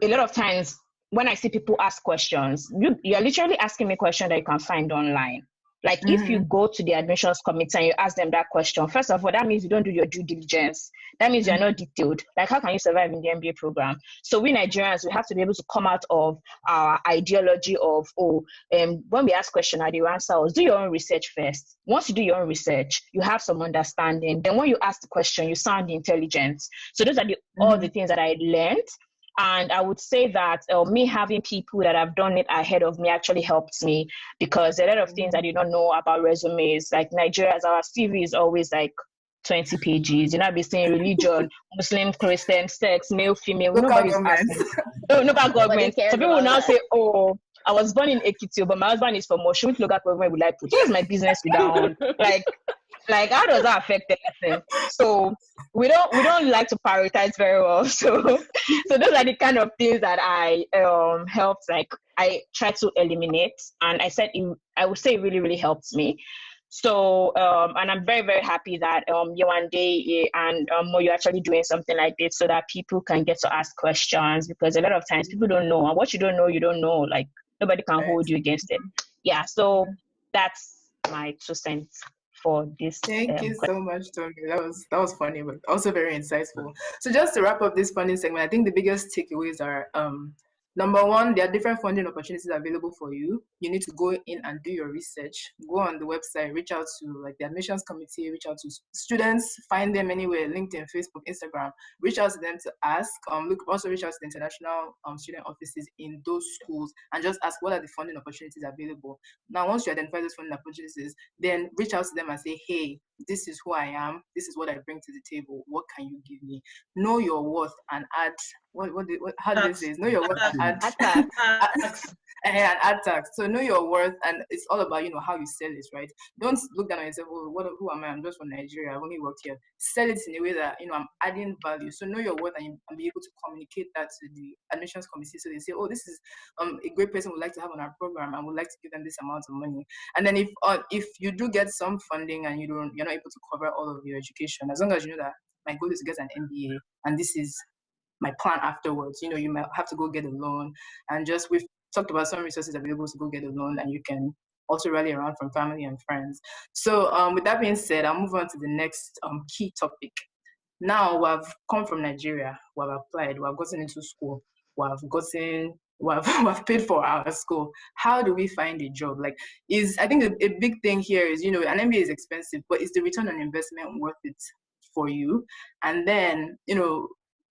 a lot of times when I see people ask questions, you're literally asking me questions that you can find online. Like if you go to the admissions committee and you ask them that question, first of all, that means you don't do your due diligence. That means you're not detailed. Like how can you survive in the MBA program? So we Nigerians, we have to be able to come out of our ideology of, when we ask questions, how do you answer us? Do your own research first. Once you do your own research, you have some understanding. Then when you ask the question, you sound intelligent. So those are all the things that I learned. And I would say that me having people that have done it ahead of me actually helped me, because a lot of things I did not know about resumes, like Nigeria's, our CV is always like 20 pages. You know, I've been saying religion, Muslim, Christian, sex, male, female. Nobody's asking. No, local government. So people will now say, oh, I was born in Ekiti, but my husband is from Moshi. Which local government would I put? Here's my business with that on. Like how does that affect anything? So we don't like to prioritize very well. So those are the kind of things that I helped like I tried to eliminate, and I would say it really, really helped me. So, and I'm very, very happy that Yewande and Moyo actually doing something like this so that people can get to ask questions, because a lot of times people don't know, and what you don't know, you don't know. Like, nobody can hold you against it. Yeah, so that's my 2 cents for this. Thank you so much, Tomi. That was funny, but also very insightful. So just to wrap up this funding segment, I think the biggest takeaways are number one, there are different funding opportunities available for you. You need to go in and do your research. Go on the website, reach out to like the admissions committee, reach out to students, find them anywhere, LinkedIn, Facebook, Instagram. Reach out to them to ask. Also reach out to the international student offices in those schools and just ask what are the funding opportunities available. Now, once you identify those funding opportunities, then reach out to them and say, hey, this is who I am. This is what I bring to the table. What can you give me? Know your worth and add. How do they say? Know your worth and add tax. And add tax. So know your worth, and it's all about how you sell it, right? Don't look down on yourself. Oh, who am I? I'm just from Nigeria. I've only worked here. Sell it in a way that I'm adding value. So know your worth and be able to communicate that to the admissions committee. So they say, oh, this is a great person we'd like to have on our program, and would like to give them this amount of money. And then if you do get some funding and you're not able to cover all of your education, as long as you know that my goal is to get an MBA, and this is my plan afterwards. You might have to go get a loan, and we've talked about some resources available to go get a loan, and you can also rally around from family and friends. So with that being said, I'll move on to the next key topic. Now we've come from Nigeria, we've applied, we've gotten into school, we've paid for our school. How do we find a job? I think a big thing here is, an MBA is expensive, but is the return on investment worth it for you? And then,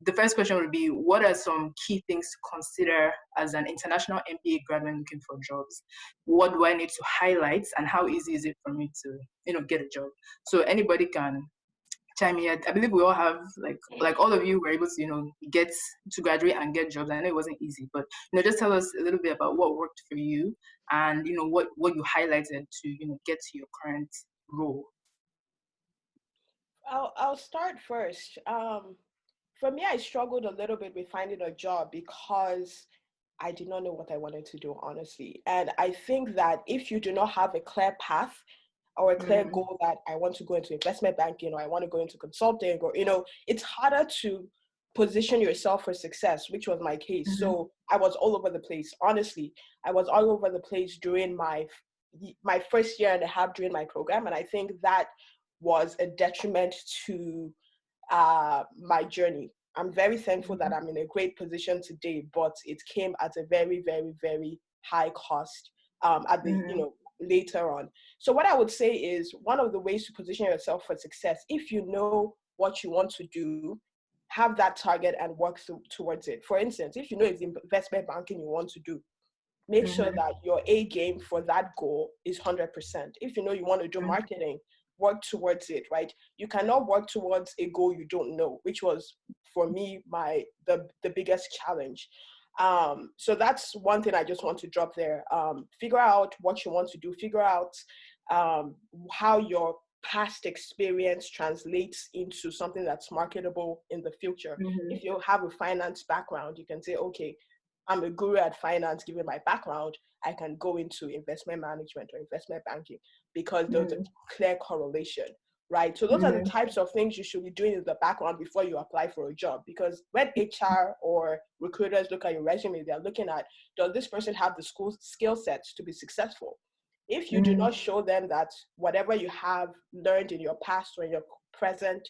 the first question would be, what are some key things to consider as an international MBA graduate looking for jobs? What do I need to highlight, and how easy is it for me to, get a job? So anybody can chime in. I believe we all have, like all of you were able to, get to graduate and get jobs. I know it wasn't easy, but, just tell us a little bit about what worked for you and, what you highlighted to, get to your current role. I'll start first. For me, I struggled a little bit with finding a job because I did not know what I wanted to do, honestly. And I think that if you do not have a clear path or a clear goal that I want to go into investment banking, or I want to go into consulting, or, it's harder to position yourself for success, which was my case. So I was all over the place. Honestly, I was all over the place during my first year and a half during my program. And I think that was a detriment to my journey. I'm very thankful that I'm in a great position today, but it came at a very, very, very high cost at the later on. So what I would say is, one of the ways to position yourself for success, if you know what you want to do, have that target and work towards it. For instance, if you know it's investment banking you want to do, make sure that your A game for that goal is 100%. If you know you want to do marketing, work towards it, right? You cannot work towards a goal you don't know, which was, for me, the biggest challenge. So that's one thing I just want to drop there. Figure out what you want to do. Figure out how your past experience translates into something that's marketable in the future. If you have a finance background, you can say, okay, I'm a guru at finance, given my background, I can go into investment management or investment banking, because there's a clear correlation, right? So those are the types of things you should be doing in the background before you apply for a job. Because when HR or recruiters look at your resume, they're looking at, does this person have the skill sets to be successful? If you do not show them that whatever you have learned in your past or in your present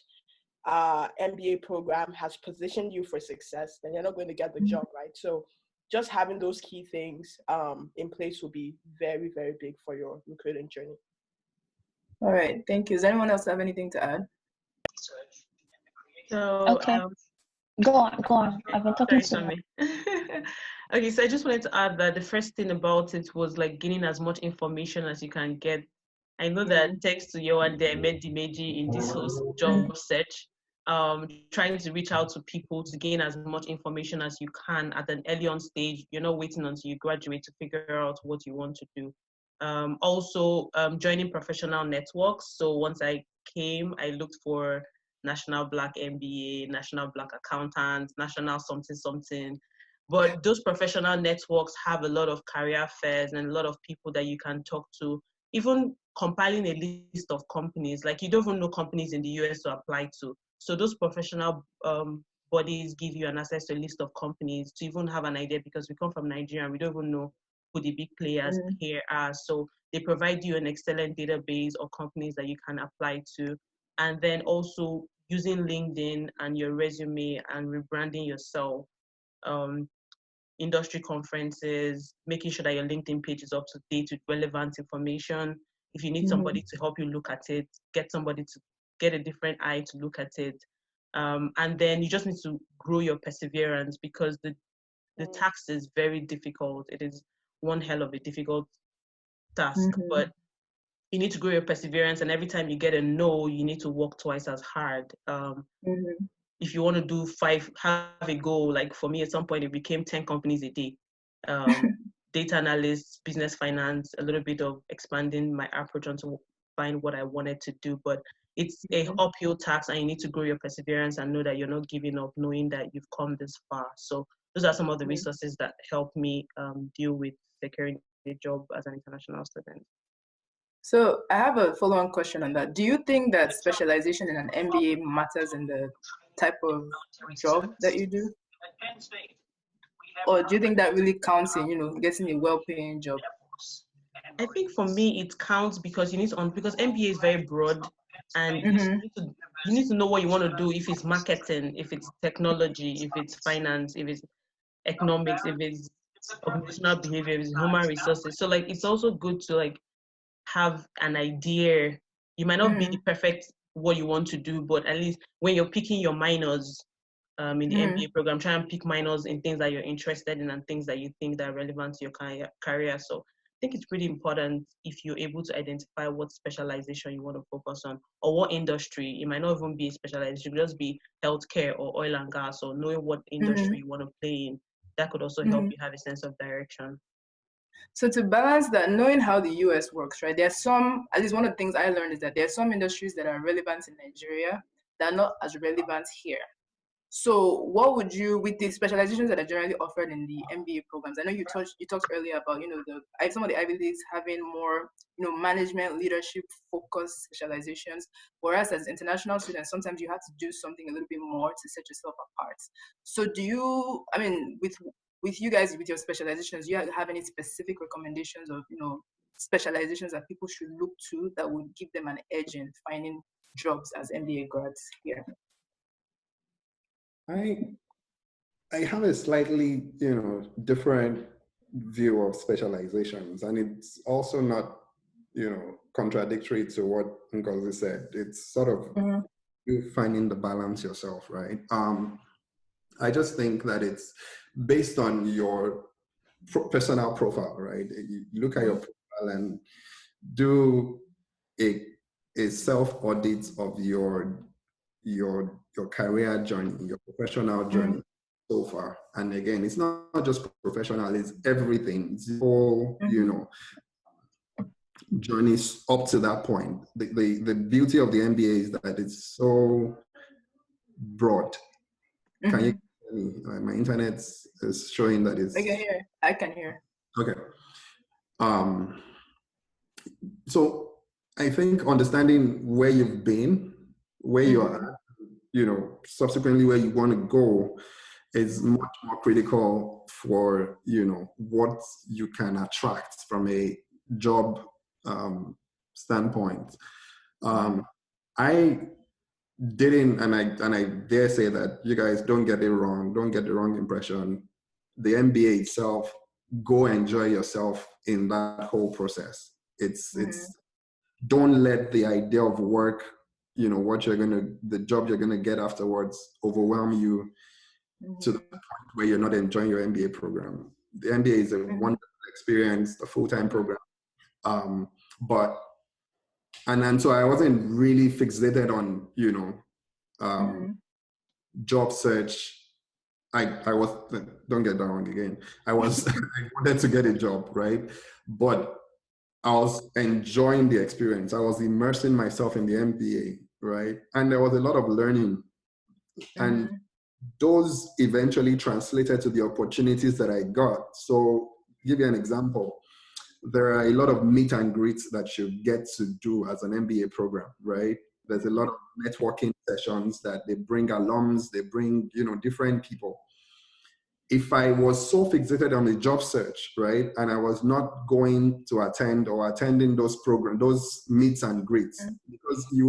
MBA program has positioned you for success, then you're not going to get the job, right? So just having those key things in place will be very, very big for your recruiting journey. All right, thank you. Does anyone else have anything to add? So, okay. Go on. I've been talking to me. Okay, so I just wanted to add that the first thing about it was like getting as much information as you can get. I know that thanks to Yewande, I met Dimeji in this whole job search, trying to reach out to people to gain as much information as you can at an early on stage. You're not waiting until you graduate to figure out what you want to do. Also, joining professional networks. So once I came, I looked for National Black MBA, National Black Accountant, National something. But those professional networks have a lot of career fairs and a lot of people that you can talk to. Even compiling a list of companies, like you don't even know companies in the US to apply to. So those professional bodies give you an access to a list of companies to even have an idea, because we come from Nigeria and we don't even know who the big players here are. So they provide you an excellent database of companies that you can apply to. And then also using LinkedIn and your resume and rebranding yourself. Industry conferences, making sure that your LinkedIn page is up to date with relevant information. If you need somebody to help you look at it, get somebody to get a different eye to look at it. And then you just need to grow your perseverance, because the task is very difficult. It is one hell of a difficult task, but you need to grow your perseverance. And every time you get a no, you need to work twice as hard. If you want to do have a goal, like for me, at some point, it became 10 companies a day. Data analysts, business finance, a little bit of expanding my approach onto find what I wanted to do. But it's a uphill task, and you need to grow your perseverance and know that you're not giving up, knowing that you've come this far. So those are some of the resources that helped me deal with securing a job as an international student. So I have a follow-on question on that. Do you think that specialization in an MBA matters in the type of job that you do? Or do you think that really counts in, getting a well-paying job? I think for me, it counts because you need to, because MBA is very broad, and you need to know what you want to do. If it's marketing, if it's technology, if it's finance, if it's economics, if it's organizational behavior, if it's human resources. So like, it's also good to like have an idea. You might not be the perfect what you want to do, but at least when you're picking your minors in the MBA program, try and pick minors in things that you're interested in and things that you think that are relevant to your career. So I think it's pretty important if you're able to identify what specialization you want to focus on, or what industry. It might not even be a specialization, it could just be healthcare or oil and gas, or knowing what industry you want to play in. That could also help you have a sense of direction. So to balance that, knowing how the US works, right? There's some, at least one of the things I learned is that there's some industries that are relevant in Nigeria that are not as relevant here. So what would you, with the specializations that are generally offered in the MBA programs, I know you talked earlier about, some of the Ivy Leagues having more, management, leadership focused specializations, whereas as international students, sometimes you have to do something a little bit more to set yourself apart. So do you, with you guys, with your specializations, do you have any specific recommendations of, specializations that people should look to that would give them an edge in finding jobs as MBA grads here? I have a slightly, different view of specializations, and it's also not, contradictory to what Ngozi said. It's sort of you finding the balance yourself, right? I just think that it's based on your personal profile, right? You look at your profile and do a self-audit of your career journey, your professional journey so far. And again, it's not just professional, it's everything. It's all, journeys up to that point. The beauty of the MBA is that it's so broad. Can you hear me? My internet is showing that it's... I can hear. Okay. So I think understanding where you've been, where you are at, subsequently where you want to go is much more critical for, what you can attract from a job standpoint. I didn't, and I dare say that you guys don't get it wrong, don't get the wrong impression. The MBA itself, go enjoy yourself in that whole process. It's don't let the idea of work, the job you're gonna get afterwards overwhelm you to the point where you're not enjoying your MBA program. The MBA is a wonderful experience, a full-time program. So I wasn't really fixated on, job search. I was, don't get that wrong again. I wanted to get a job, right? But I was enjoying the experience. I was immersing myself in the MBA, right? And there was a lot of learning. And those eventually translated to the opportunities that I got. So give you an example. There are a lot of meet and greets that you get to do as an MBA program, right? There's a lot of networking sessions that they bring alums, they bring, different people. If I was so fixated on the job search, right, and I was not going to attend or attending those programs, those meets and greets, because you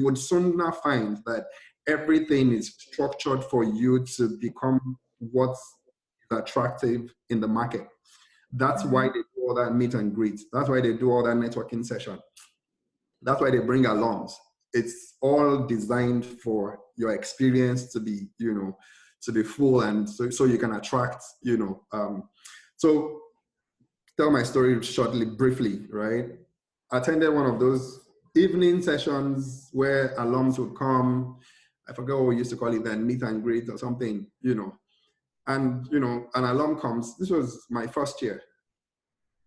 would sooner find that everything is structured for you to become what's attractive in the market. That's why they do all that meet and greet. That's why they do all that networking session. That's why they bring alums. It's all designed for your experience to be, to be full, and so you can attract, so tell my story shortly, briefly, right? Attended one of those evening sessions where alums would come. I forget what we used to call it then, meet and greet or something, and, an alum comes. This was my first year.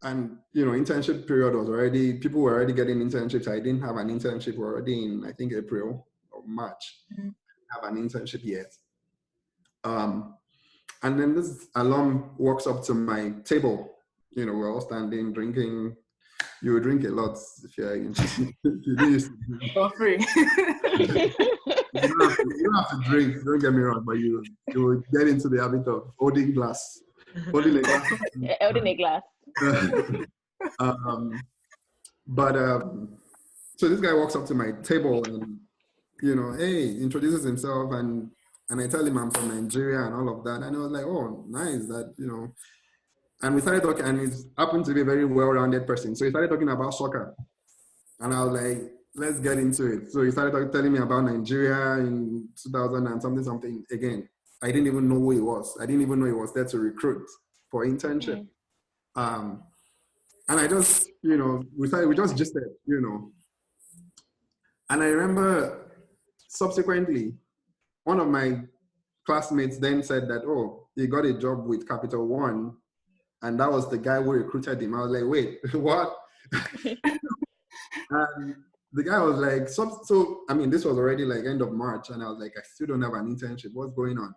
And, internship period was already, people were already getting internships. I didn't have an internship already in, I think, April or March. I didn't have an internship yet. And then this alum walks up to my table. We're all standing, drinking. You would drink a lot if you're interested. You used to drink. For free. You don't have to drink, don't get me wrong, but you would get into the habit of holding a glass. Holding a glass. So this guy walks up to my table and, hey, introduces himself, and I tell him I'm from Nigeria and all of that. And I was like, oh, nice that, and we started talking, and he happened to be a very well-rounded person. So he started talking about soccer. And I was like, let's get into it. So he started telling me about Nigeria in 2000 and something. Again, I didn't even know who he was. I didn't even know he was there to recruit for internship. And I just, we just gisted, And I remember subsequently, one of my classmates then said that, oh, he got a job with Capital One, and that was the guy who recruited him. I was like, wait, what? And the guy was like, so I mean, this was already like end of March, and I was like, I still don't have an internship. What's going on?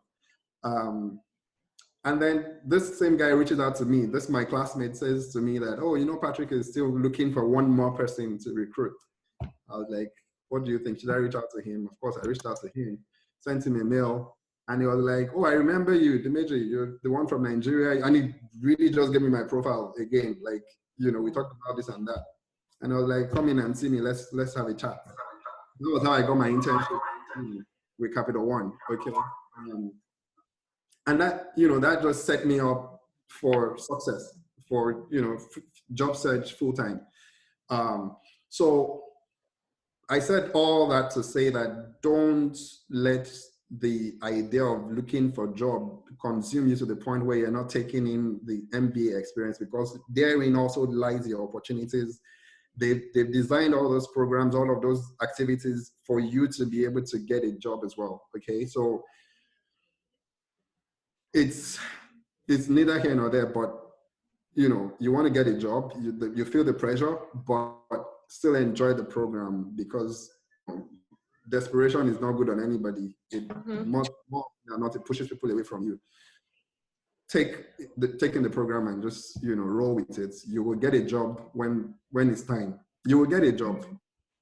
And then this same guy reaches out to me. This my classmate says to me that, oh, Patrick is still looking for one more person to recruit. I was like, what do you think? Should I reach out to him? Of course, I reached out to him, sent him a mail, and he was like, oh, I remember you, Dimeji, you're the one from Nigeria. And he really just gave me my profile again. Like, we talked about this and that. And I was like, come in and see me. Let's have a chat. That was how I got my internship with Capital One. Okay. And that, that just set me up for success, for, job search full time. So I said all that to say that don't let the idea of looking for a job consume you to the point where you're not taking in the MBA experience, because therein also lies your opportunities. They've designed all those programs, all of those activities for you to be able to get a job as well. Okay, so it's neither here nor there, but you want to get a job, you feel the pressure, but still enjoy the program, because desperation is not good on anybody. It it pushes people away from you. Taking the program and just roll with it. You will get a job when it's time. You will get a job.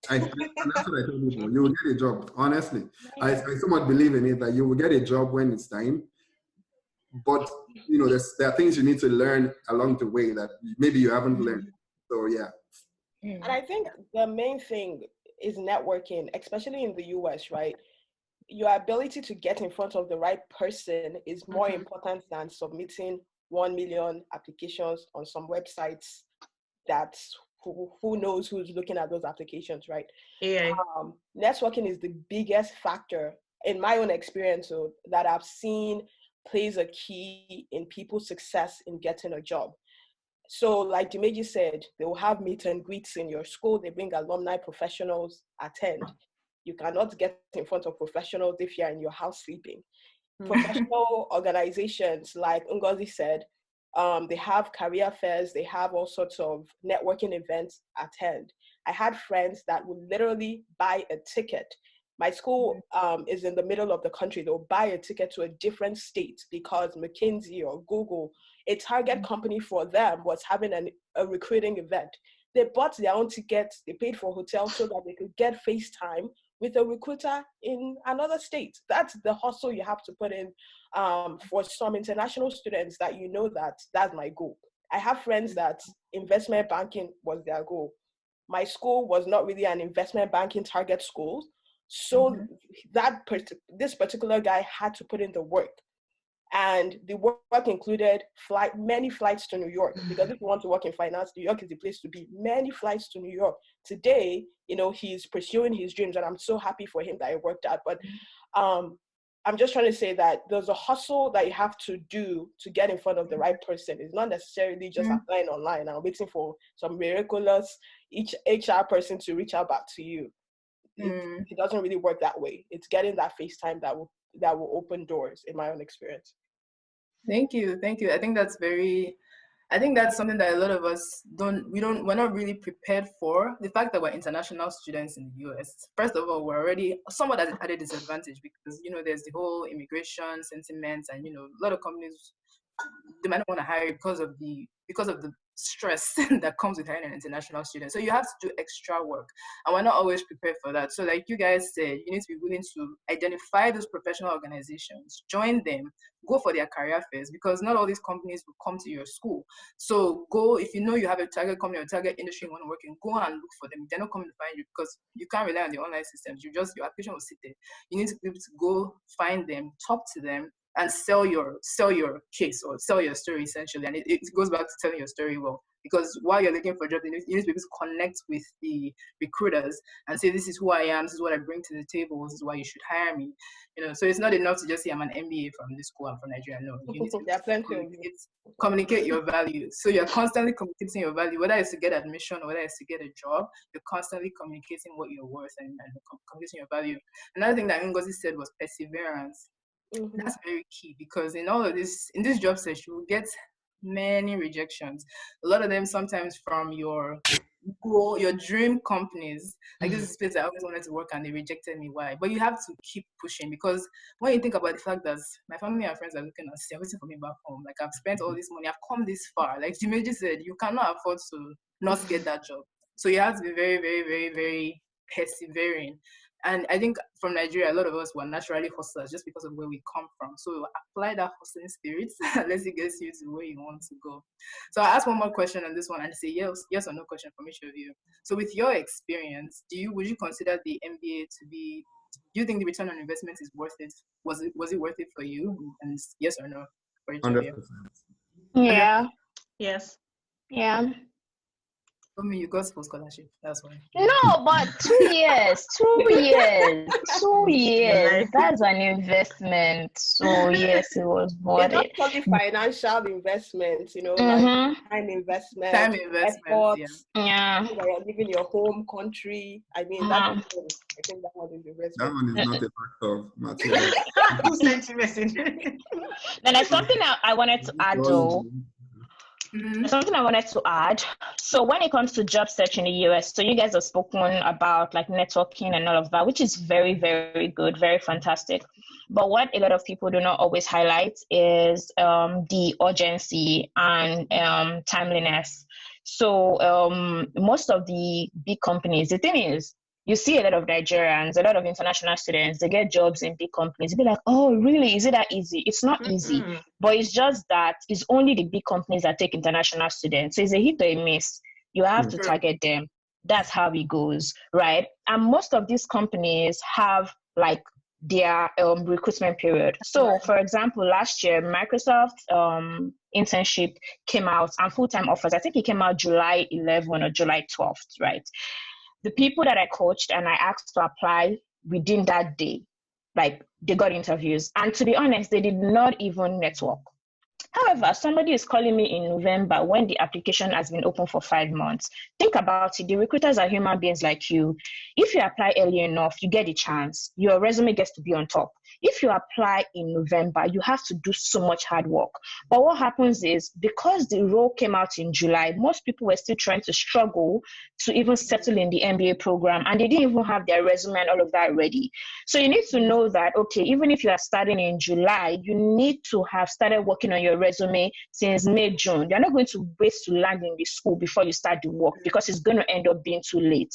And that's what I tell people. You will get a job. Honestly, I somewhat believe in it that you will get a job when it's time. But there are things you need to learn along the way that maybe you haven't learned. So yeah. And I think the main thing is networking, especially in the US, right? Your ability to get in front of the right person is more important than submitting 1 million applications on some websites that who knows who's looking at those applications, right? Yeah. Networking is the biggest factor in my own experience that I've seen plays a key in people's success in getting a job. So like Dimeji said, they will have meet and greets in your school. They bring alumni professionals, attend. You cannot get in front of professionals if you're in your house sleeping. Professional organizations, like Ngozi said, they have career fairs, they have all sorts of networking events, attend. I had friends that would literally buy a ticket My school is in the middle of the country. They'll buy a ticket to a different state because McKinsey or Google, a target company for them, was having a recruiting event. They bought their own tickets, they paid for hotels so that they could get FaceTime with a recruiter in another state. That's the hustle you have to put in for some international students that you know that that's my goal. I have friends that investment banking was their goal. My school was not really an investment banking target school. So this particular guy had to put in the work. And the work included many flights to New York, because if you want to work in finance, New York is the place to be. Many flights to New York. Today, he's pursuing his dreams, and I'm so happy for him that it worked out. But I'm just trying to say that there's a hustle that you have to do to get in front of the right person. It's not necessarily just applying online and waiting for some miraculous HR person to reach out back to you. It doesn't really work that way. It's getting that FaceTime that will open doors, in my own experience. Thank you. I think that's something that a lot of us we're not really prepared for. The fact that we're international students in the US, first of all, we're already somewhat at a disadvantage because, there's the whole immigration sentiments, and, a lot of companies, they might not want to hire you because of the stress that comes with hiring an international student. So you have to do extra work, and we're not always prepared for that. So like you guys said, you need to be willing to identify those professional organizations, join them, go for their career fairs, because not all these companies will come to your school. So go, if you have a target company or target industry you want to work in, go and look for them. They're not coming to find you because you can't rely on the online systems. Your application will sit there. You need to be able to go find them, talk to them, and sell your case or sell your story, essentially. And it goes back to telling your story well, because while you're looking for a job, you need to be able to connect with the recruiters and say, this is who I am, this is what I bring to the table, this is why you should hire me. So it's not enough to just say I'm an MBA from this school, I'm from Nigeria. No, you need to communicate your value. So you're constantly communicating your value, whether it's to get admission or whether it's to get a job. You're constantly communicating what you're worth and communicating your value. Another thing that Ngozi said was perseverance. That's very key, because in this job search, you will get many rejections. A lot of them sometimes from your dream companies. Like, this is a place I always wanted to work and they rejected me. Why? But you have to keep pushing, because when you think about the fact that my family and friends are looking at, they're waiting for me back home. Like, I've spent all this money, I've come this far. Like Dimeji said, you cannot afford to not get that job. So you have to be very, very, very, very persevering. And I think from Nigeria, a lot of us were naturally hustlers just because of where we come from. So apply that hustling spirit unless it gets you to where you want to go. So I'll ask one more question on this one and say yes or no question from each of you. So with your experience, would you consider the MBA to be, do you think the return on investment is worth it? Was it worth it for you? And yes or no for each 100%. Of you? Yeah. Yes. Yeah. I mean, you got full scholarship, that's why. No, but 2 years. 2 years. That's an investment. So yes, it was worth it. It's not only financial investments, like time investment, efforts. Yeah. You're leaving your home country. I mean, I think that one is investment. That one is not a fact of Matilda. Then there's something I wanted to add though. Something I wanted to add. So when it comes to job search in the US, so you guys have spoken about like networking and all of that, which is very, very good, very fantastic. But what a lot of people do not always highlight is the urgency and timeliness. So most of the big companies, the thing is, you see a lot of Nigerians, a lot of international students, they get jobs in big companies. They'll be like, oh, really? Is it that easy? It's not easy. But it's just that it's only the big companies that take international students. So it's a hit or a miss. You have to target them. That's how it goes, right? And most of these companies have like their recruitment period. So for example, last year, Microsoft internship came out and full-time offers. I think it came out July 11 or July 12th, right? The people that I coached and I asked to apply within that day, like they got interviews. And to be honest, they did not even network. However, somebody is calling me in November when the application has been open for 5 months. Think about it. The recruiters are human beings like you. If you apply early enough, you get a chance. Your resume gets to be on top. If you apply in November, you have to do so much hard work. But what happens is, because the role came out in July, most people were still trying to struggle to even settle in the MBA program, and they didn't even have their resume and all of that ready. So you need to know that, okay, even if you are starting in July, you need to have started working on your resume since May, June. You're not going to wait to land in the school before you start the work, because it's going to end up being too late.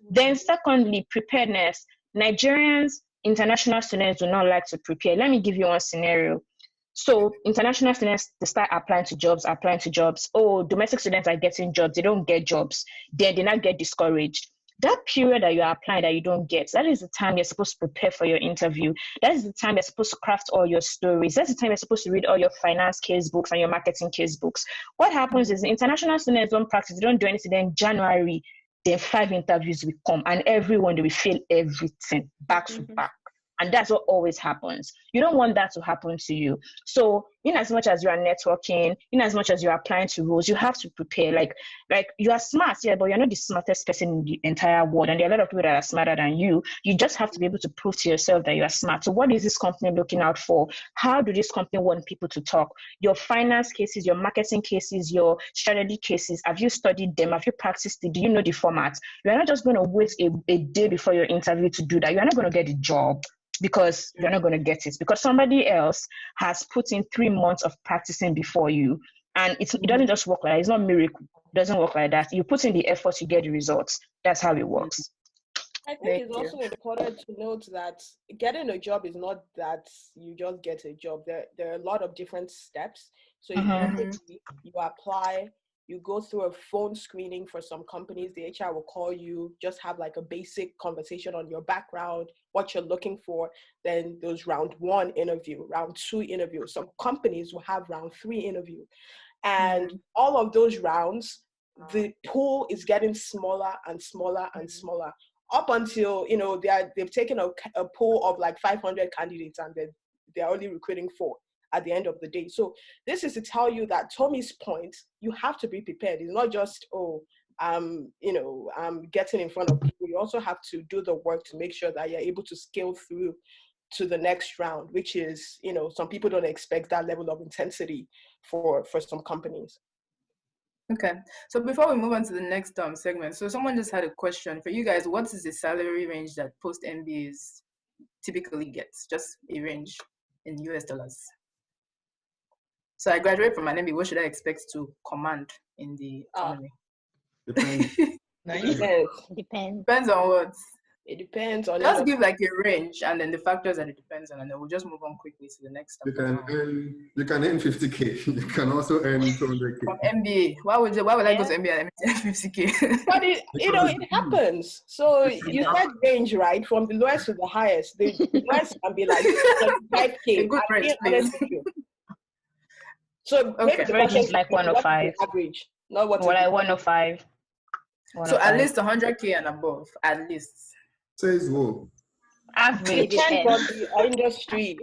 Then secondly, preparedness. Nigerians, international students do not like to prepare. Let me give you one scenario. So international students, they start applying to jobs. Oh, domestic students are getting jobs. They don't get jobs. Then they not get discouraged. That period that you're applying that you don't get, that is the time you're supposed to prepare for your interview. That is the time you're supposed to craft all your stories. That's the time you're supposed to read all your finance case books and your marketing case books. What happens is international students don't practice, they don't do anything. Then January, then 5 interviews will come, and everyone, they will fail everything back to back. And that's what always happens. You don't want that to happen to you. So in as much as you are networking, in as much as you're applying to roles, you have to prepare. Like you are smart, yeah, but you're not the smartest person in the entire world. And there are a lot of people that are smarter than you. You just have to be able to prove to yourself that you are smart. So what is this company looking out for? How do this company want people to talk? Your finance cases, your marketing cases, your strategy cases, have you studied them? Have you practiced it? Do you know the format? You're not just going to wait a day before your interview to do that. You're not going to get the job, because you're not going to get it, because somebody else has put in 3 months of practicing before you. And it doesn't just work like that. It's not miracle. It doesn't work like that. You put in the effort, you get the results. That's how it works. I think it's also important to note that getting a job is not that you just get a job. There are a lot of different steps. So you apply, you go through a phone screening for some companies. The HR will call you, just have like a basic conversation on your background, what you're looking for. Then there's round 1 interview, round 2 interview. Some companies will have round 3 interview. And all of those rounds, the pool is getting smaller and smaller and smaller, up until, they've taken a pool of like 500 candidates, and they're only recruiting 4 at the end of the day. So this is to tell you that Tommy's point, you have to be prepared. It's not just, I'm getting in front of people. You also have to do the work to make sure that you're able to scale through to the next round, which is, some people don't expect that level of intensity for some companies. Okay, so before we move on to the next segment, so someone just had a question for you guys. What is the salary range that post-MBAs typically gets? Just a range in US dollars. So I graduate from an MBA, what should I expect to command in the economy? Depends. Depends on what? It depends on. Just give like a range, and then the factors that it depends on, and then we'll just move on quickly to the next step. You can earn 50K. You can also earn 200K. From MBA, why would I go to MBA and earn 50K? But it happens. So you said range, right? From the lowest to the highest. The lowest can be like 25K. Good range, please. So okay, range is like 105. Average, not what. Well, like 105. So at least 100K and above, at least. Says who? Average. It depends on the industry.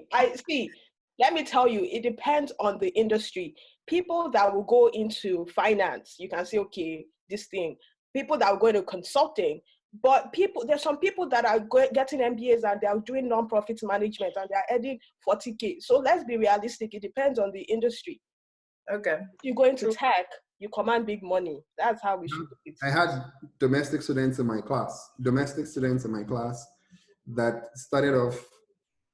Let me tell you, it depends on the industry. People that will go into finance, you can say, okay, this thing. People that will go into consulting, but there's some people that are getting MBAs and they are doing non-profit management and they are earning 40K. So let's be realistic. It depends on the industry. Okay. If you go into tech, you command big money. That's how we should do it. I had domestic students in my class that started off,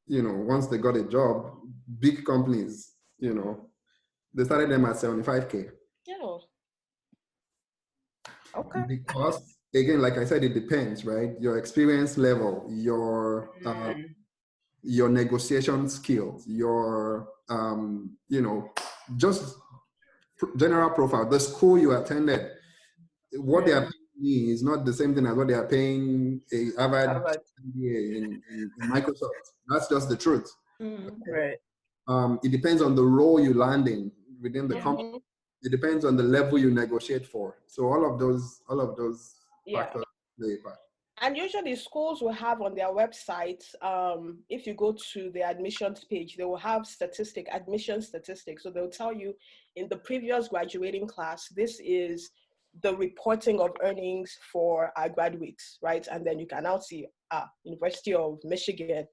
once they got a job, big companies, they started them at 75K. Yeah. Okay. Because, again, like I said, it depends, right? Your experience level, your negotiation skills, your, just general profile, the school you attended, what they are paying me is not the same thing as what they are paying a Harvard MBA in Microsoft. That's just the truth. Right. It depends on the role you land in within the company. It depends on the level you negotiate for. So all of those factors play a part. And usually schools will have on their website, if you go to the admissions page, they will have admission statistics. So they'll tell you in the previous graduating class, this is the reporting of earnings for our graduates, right? And then you can now see, University of Michigan,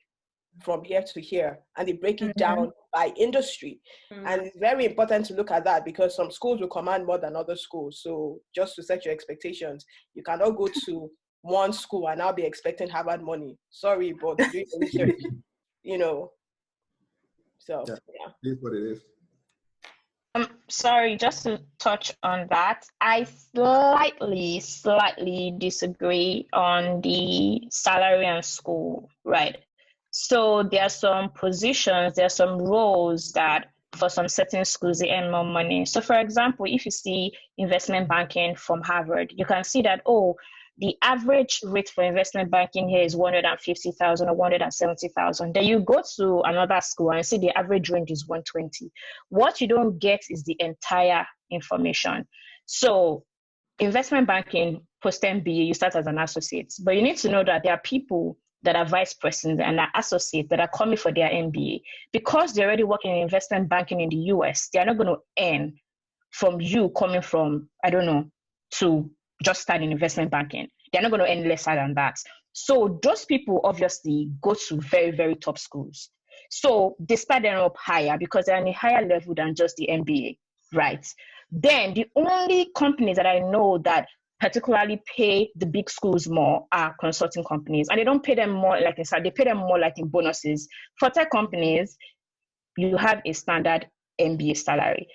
from here to here, and they break it down by industry. And it's very important to look at that, because some schools will command more than other schools. So just to set your expectations, you cannot go to one school and now be expecting Harvard money. Sorry, but do your research, you know. So yeah. It is what it is. Sorry, just to touch on that, I slightly disagree on the salary and school, right? So there are some positions, there are some roles that for some certain schools, they earn more money. So for example, if you see investment banking from Harvard, you can see that, oh, the average rate for investment banking here is 150,000 or 170,000. Then you go to another school and see the average range is 120. What you don't get is the entire information. So investment banking, post-MBA, you start as an associate, but you need to know that there are people that are vice presidents and are associates that are coming for their MBA. Because they're already working in investment banking in the US, they're not going to earn from you coming from, I don't know, to just start in investment banking. They're not going to earn lesser than that. So those people obviously go to very, very top schools. So they start them up higher because they're on a higher level than just the MBA, right? Then the only companies that I know that particularly pay the big schools more are consulting companies. And they don't pay them more like inside, they pay them more like in bonuses. For tech companies, you have a standard MBA salary.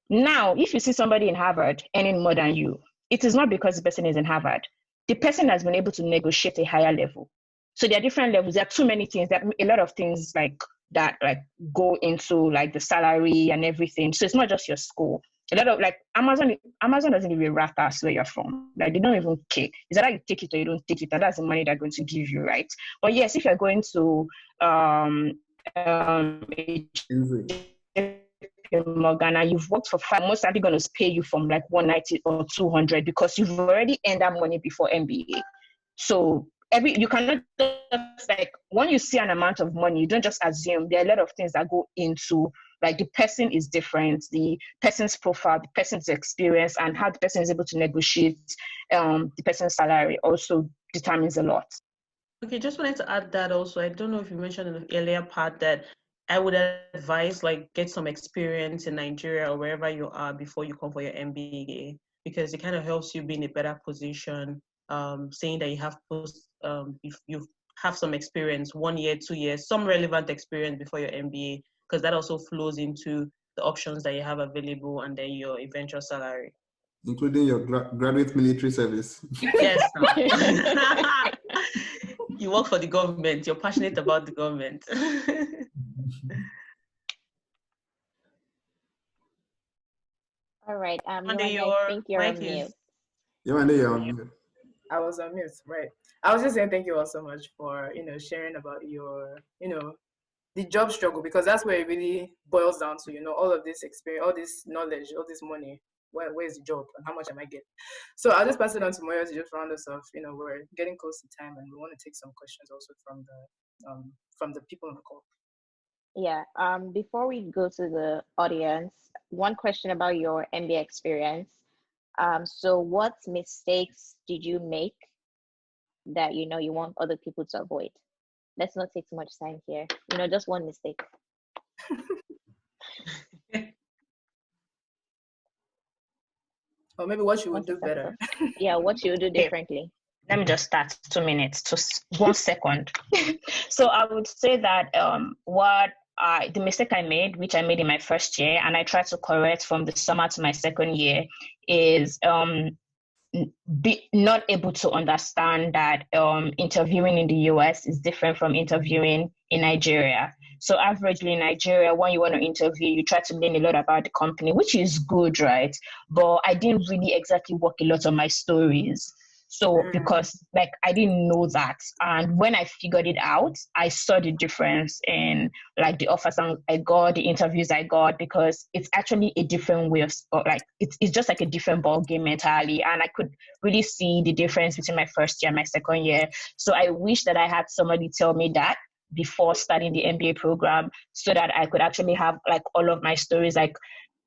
Now, if you see somebody in Harvard earning more than you, it is not because the person is in Harvard. The person has been able to negotiate a higher level. So there are different levels. There are too many things. There are a lot of things like that, like go into like the salary and everything. So it's not just your school. A lot of like Amazon doesn't even rat us where you're from. Like they don't even care. It's either you take it or you don't take it, and that's the money they're going to give you, right? But yes, if you're going to Morgan and you've worked for 5, most likely going to pay you from like 190 or 200 because you've already earned that money before MBA. So you cannot just like when you see an amount of money, you don't just assume. There are a lot of things that go into like the person is different, the person's profile, the person's experience, and how the person is able to negotiate the person's salary also determines a lot. Okay, just wanted to add that also. I don't know if you mentioned in the earlier part that I would advise like get some experience in Nigeria or wherever you are before you come for your MBA, because it kind of helps you be in a better position. Saying that you have if you have some experience, 1 year, 2 years, some relevant experience before your MBA, because that also flows into the options that you have available and then your eventual salary. Including your graduate military service. Yes. You work for the government. You're passionate about the government. All right. Yewande, I think you're on mute. Yewande, you're on mute. I was on mute, right? I was just saying thank you all so much for sharing about your the job struggle, because that's where it really boils down to all of this experience, all this knowledge, all this money. Where's the job and how much am I getting? So I'll just pass it on to Moyo to just round us off. We're getting close to time and we want to take some questions also from the people on the call. Yeah. Before we go to the audience, one question about your MBA experience. So what mistakes did you make that you want other people to avoid? Let's not take too much time here. Just one mistake. Or maybe what you would do better. Yeah, what you would do differently. Let me just start 2 minutes, just 1 second. So I would say that the mistake I made, which I made in my first year, and I tried to correct from the summer to my second year, is be not able to understand that interviewing in the US is different from interviewing in Nigeria. So averagely in Nigeria, when you want to interview, you try to learn a lot about the company, which is good, right? But I didn't really exactly work a lot on my stories. So because I didn't know that. And when I figured it out, I saw the difference in the offers I got, the interviews I got, because it's actually a different way of it's just like a different ball game entirely. And I could really see the difference between my first year and my second year. So I wish that I had somebody tell me that before starting the MBA program, so that I could actually have all of my stories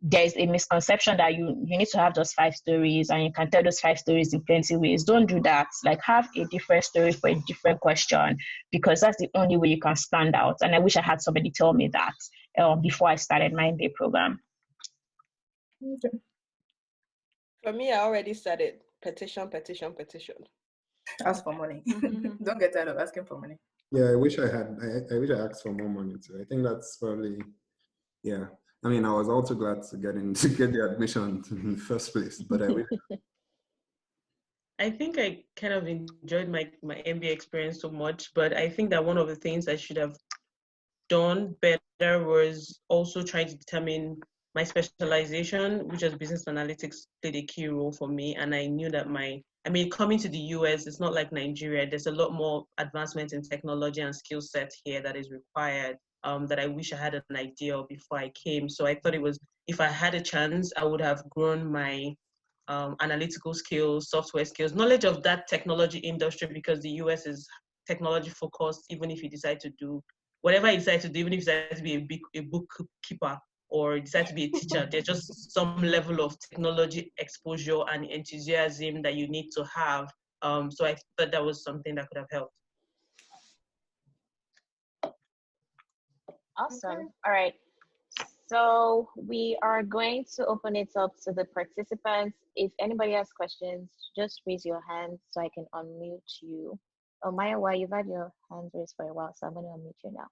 there's a misconception that you need to have just 5 stories and you can tell those 5 stories in plenty ways. Don't do that. Like, have a different story for a different question, because that's the only way you can stand out. And I wish I had somebody tell me that before I started my MBA program. Okay. For me, I already said it. Petition, petition, petition. Ask for money. Don't get tired of asking for money. Yeah, I wish I asked for more money too. I think that's probably, yeah. I mean, I was also glad to get the admission in the first place, but I wish. I think I kind of enjoyed my MBA experience so much, but I think that one of the things I should have done better was also trying to determine my specialization, which was business analytics, played a key role for me. And I knew that coming to the US, it's not like Nigeria. There's a lot more advancement in technology and skill set here that is required, that I wish I had an idea of before I came. So I thought if I had a chance, I would have grown my analytical skills, software skills, knowledge of that technology industry, because the US is technology focused, even if you decide to do whatever you decide to do, even if you decide to be a bookkeeper or decide to be a teacher, there's just some level of technology exposure and enthusiasm that you need to have. So I thought that was something that could have helped. Awesome. Okay. All right. So we are going to open it up to the participants. If anybody has questions, just raise your hand so I can unmute you. Oh, Maya, why you've had your hands raised for a while, so I'm going to unmute you now.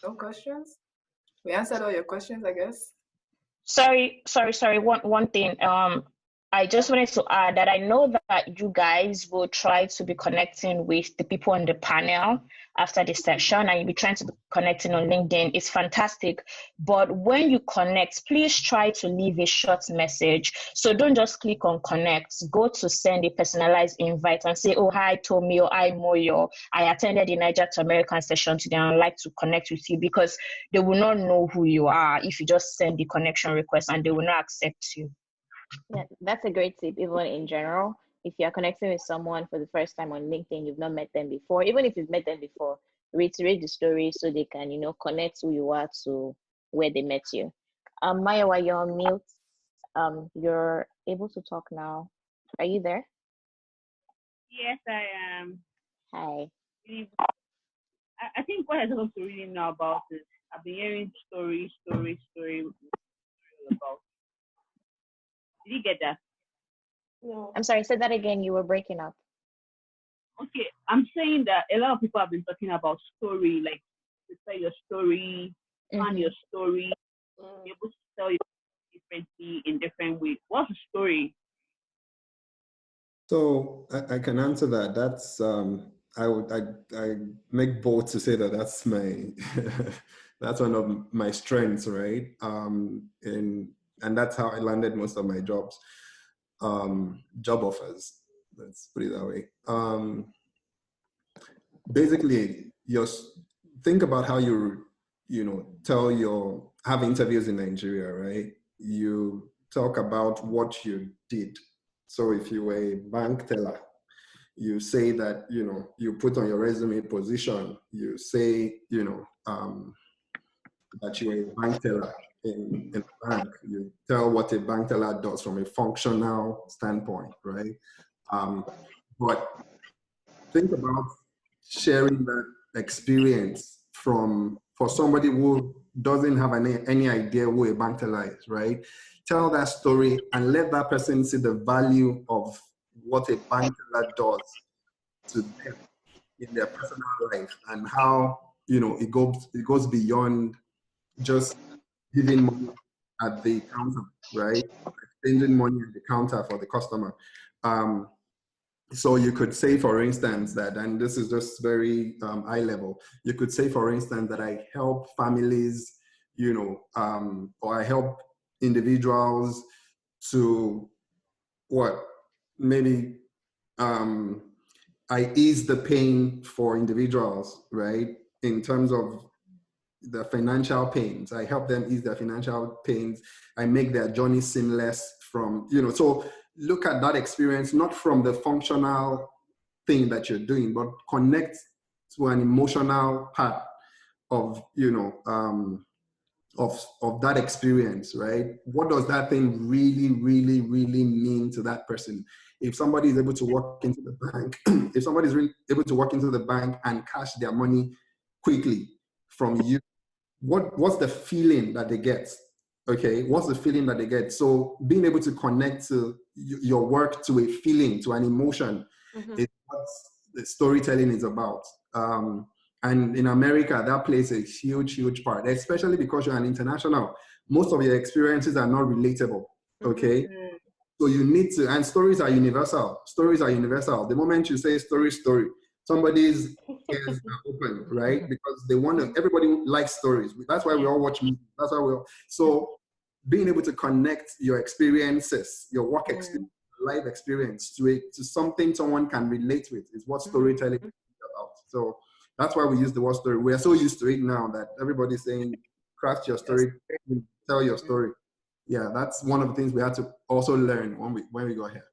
No questions? We answered all your questions, I guess. Sorry. One thing. I just wanted to add that I know that you guys will try to be connecting with the people on the panel after the session, and you'll be trying to be connecting on LinkedIn. It's fantastic. But when you connect, please try to leave a short message. So don't just click on connect. Go to send a personalized invite and say, oh, hi, Tomio, hi, Moyo. I attended the Naijatoamerica session today and I'd like to connect with you, because they will not know who you are if you just send the connection request, and they will not accept you. Yeah, that's a great tip, even in general. If you're connecting with someone for the first time on LinkedIn, you've not met them before, even if you've met them before, reiterate the story so they can, connect who you are to where they met you. Maya, while you're on mute, you're able to talk now. Are you there? Yes, I am. Hi. I think what I want to really know about is I've been hearing story about. Did you get that? No. I'm sorry, say that again. You were breaking up. Okay, I'm saying that a lot of people have been talking about story, like to tell your story, plan your story, be able to tell your story differently in different ways. What's the story? So I can answer that. That's I make bold to say that that's my that's one of my strengths, right? And that's how I landed most of my jobs, job offers. Let's put it that way. Basically, think about how you have interviews in Nigeria, right? You talk about what you did. So if you were a bank teller, you say that, you put on your resume position, you say, that you're a bank teller in a bank. You tell what a bank teller does from a functional standpoint, right? But think about sharing that experience for somebody who doesn't have any idea who a bank teller is, right? Tell that story and let that person see the value of what a bank teller does to them in their personal life, and how it goes beyond just giving money at the counter, right? Exchanging money at the counter for the customer. So you could say, for instance, that, and this is just very high level, you could say, for instance, that I help families, or I help individuals to maybe I ease the pain for individuals, right? In terms of the financial pains, I help them ease their financial pains. I make their journey seamless so look at that experience, not from the functional thing that you're doing, but connect to an emotional part of, of that experience, right? What does that thing really, really, really mean to that person? If somebody is able to walk into the bank, if somebody is really able to walk into the bank and cash their money quickly from you, what's the feeling that they get? Okay, what's the feeling that they get? So being able to connect to your work to a feeling, to an emotion, is what the storytelling is about. And in America, that plays a huge, huge part, especially because you're an international. Most of your experiences are not relatable, okay? So you need to, and stories are universal. Stories are universal. The moment you say story, somebody's ears are open, right? Because they want to, everybody likes stories. That's why we all watch movies. That's why we all, so being able to connect your experiences, your work experience, life experience to something someone can relate with is what storytelling is about. So that's why we use the word story. We are so used to it now that everybody's saying, craft your story, tell your story. Yeah, that's one of the things we had to also learn when we got here.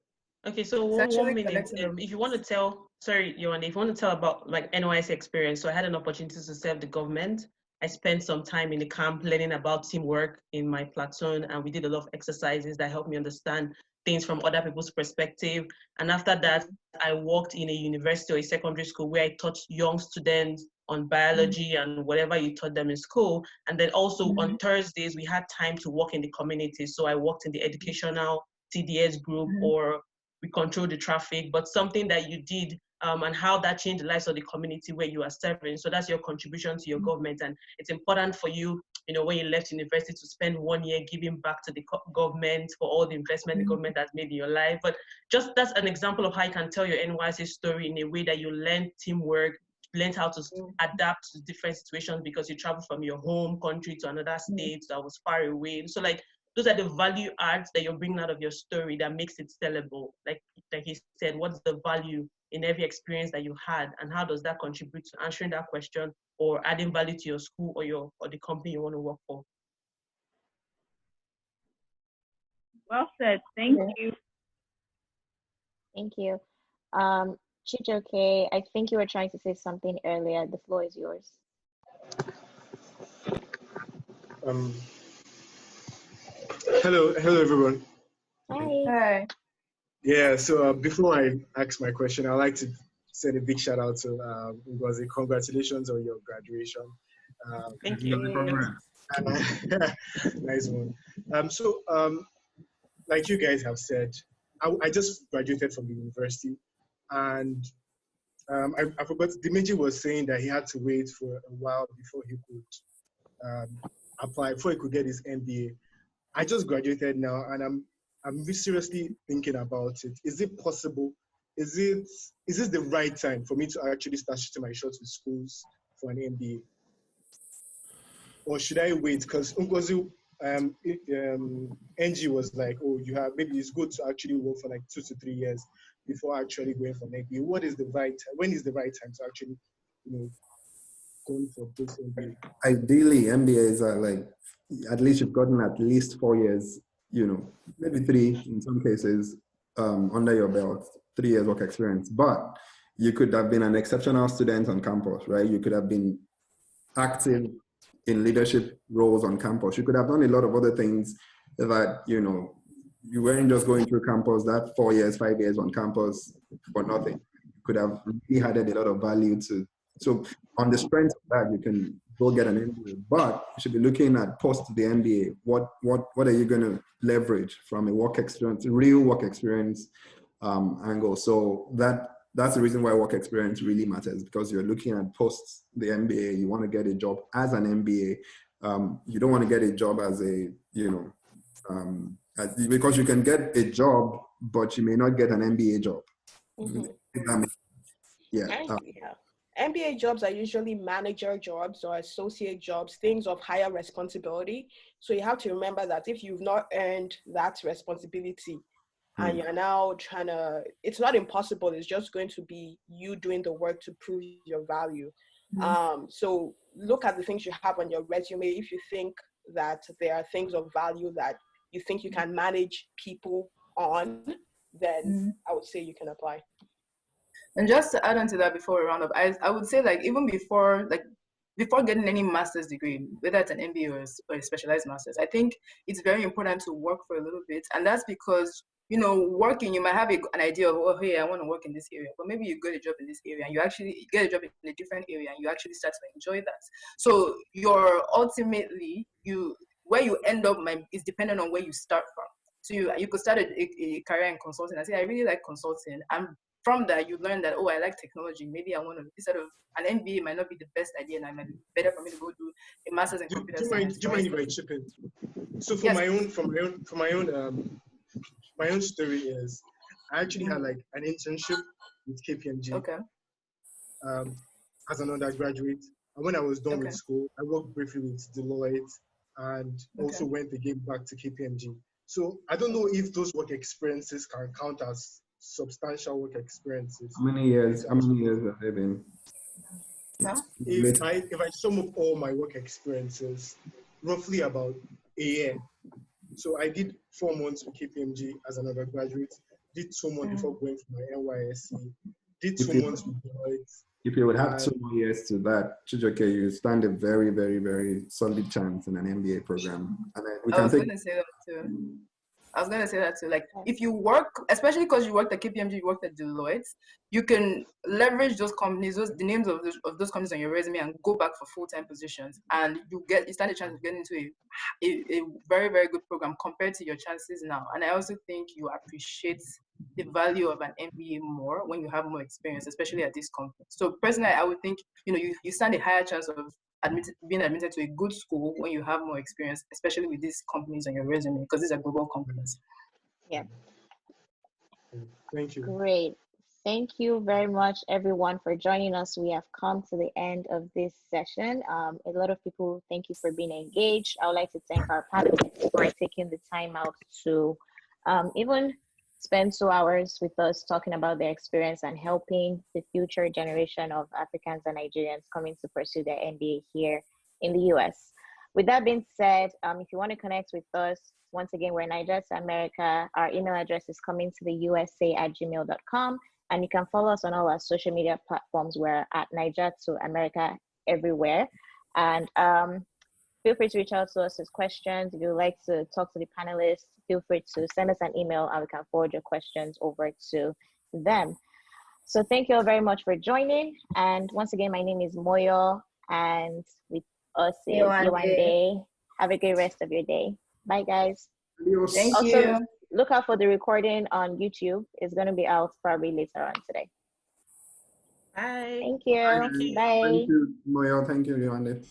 Okay, so one minute, if you want to tell, sorry, Yewande, if you want to tell about like NYS experience, so I had an opportunity to serve the government. I spent some time in the camp learning about teamwork in my platoon, and we did a lot of exercises that helped me understand things from other people's perspective. And after that, I worked in a university or a secondary school where I taught young students on biology and whatever you taught them in school. And then also on Thursdays, we had time to work in the community. So I worked in the educational TDS group, or we control the traffic, but something that you did and how that changed the lives of the community where you are serving. So that's your contribution to your government. And it's important for you, when you left university, to spend 1 year giving back to the government for all the investment the government has made in your life. But just that's an example of how you can tell your NYC story in a way that you learn teamwork, learned how to adapt to different situations because you travel from your home country to another state that was far away. So like, those are the value adds that you're bringing out of your story that makes it sellable. Like he said, what's the value in every experience that you had, and how does that contribute to answering that question or adding value to your school or the company you want to work for? Well said. Thank you. Thank you. Chijoke, I think you were trying to say something earlier. The floor is yours. Hello everyone. Hi. Yeah, so before I ask my question, I'd like to send a big shout out to Ngozi. Congratulations on your graduation. Thank you. Nice one. Like you guys have said, I just graduated from the university, and I forgot, Dimeji was saying that he had to wait for a while before he could apply, before he could get his MBA. I just graduated now, and I'm seriously thinking about it. Is it possible? Is this the right time for me to actually start shooting my shots with schools for an MBA? Or should I wait? Because Ngozi, NG was like, oh, maybe it's good to actually work for like 2 to 3 years before actually going for an MBA. When is the right time to actually, going for this MBA? Ideally, MBAs are like, at least you've gotten at least 4 years, maybe 3 in some cases, under your belt, 3 years work experience. But you could have been an exceptional student on campus, right? You could have been active in leadership roles on campus. You could have done a lot of other things that, you weren't just going through campus, that 4 years, 5 years on campus for nothing. You could have really added a lot of value to. So on the strength of that, you can go get an MBA, but you should be looking at post the MBA. What are you going to leverage from a work experience, real work experience angle? So that's the reason why work experience really matters, because you're looking at post the MBA. You want to get a job as an MBA. You don't want to get a job as a, because you can get a job, but you may not get an MBA job. MBA jobs are usually manager jobs or associate jobs, things of higher responsibility. So you have to remember that if you've not earned that responsibility and you're now it's not impossible, it's just going to be you doing the work to prove your value. So look at the things you have on your resume. If you think that there are things of value that you think you can manage people on, then I would say you can apply. And just to add on to that before we round up, I would say like even before getting any master's degree, whether it's an MBA or a specialized master's, I think it's very important to work for a little bit. And that's because, working, you might have an idea of, oh, hey, I want to work in this area, but maybe you get a job in this area and you actually get a job in a different area and you actually start to enjoy that. So where you end up is dependent on where you start from. So you could start a career in consulting and say, I really like consulting. And from that, you learn that, oh, I like technology. Maybe I want to, instead of an MBA might not be the best idea, and it might be better for me to go do a master's in computer science. Do you mind if I chip in? So for my own story is, I actually had like an internship with KPMG. Okay. As an undergraduate, and when I was done with school, I worked briefly with Deloitte and also went again back to KPMG. So I don't know if those work experiences can count as substantial work experiences. How many years have they been? Yeah. If I sum up all my work experiences, roughly about a year. So I did 4 months with KPMG as an undergraduate, did 2 months before going for my NYSC, did 2 months with Deloitte. If you would have 2 more years to that, Chijoke, you stand a very, very, very solid chance in an MBA program. And I was going to say that too. Like, if you work, especially because you worked at KPMG, you worked at Deloitte, you can leverage those companies, the names of those companies on your resume, and go back for full-time positions. And you stand a chance of getting into a very, very good program compared to your chances now. And I also think you appreciate the value of an MBA more when you have more experience, especially at this company. So personally, I would think, you stand a higher chance of being admitted to a good school when you have more experience, especially with these companies on your resume, because these are global companies. Yeah. Thank you. Great. Thank you very much, everyone, for joining us. We have come to the end of this session. A lot of people, thank you for being engaged. I would like to thank our panelists for taking the time out to even spend 2 hours with us talking about their experience and helping the future generation of Africans and Nigerians coming to pursue their MBA here in the US. With that being said, if you want to connect with us, once again, we're naijatoamerica. Our email address is comingtotheusa@gmail.com. And you can follow us on all our social media platforms. We're at naijatoamerica everywhere. And feel free to reach out to us with questions. If you would like to talk to the panelists, feel free to send us an email and we can forward your questions over to them. So thank you all very much for joining. And once again, my name is Moyo, and with us is Yewande. Have a great rest of your day. Bye, guys. Thank also, you. Look out for the recording on YouTube. It's going to be out probably later on today. Bye. Thank you. Bye. Bye. Thank you, Moyo. Thank you, Yewande.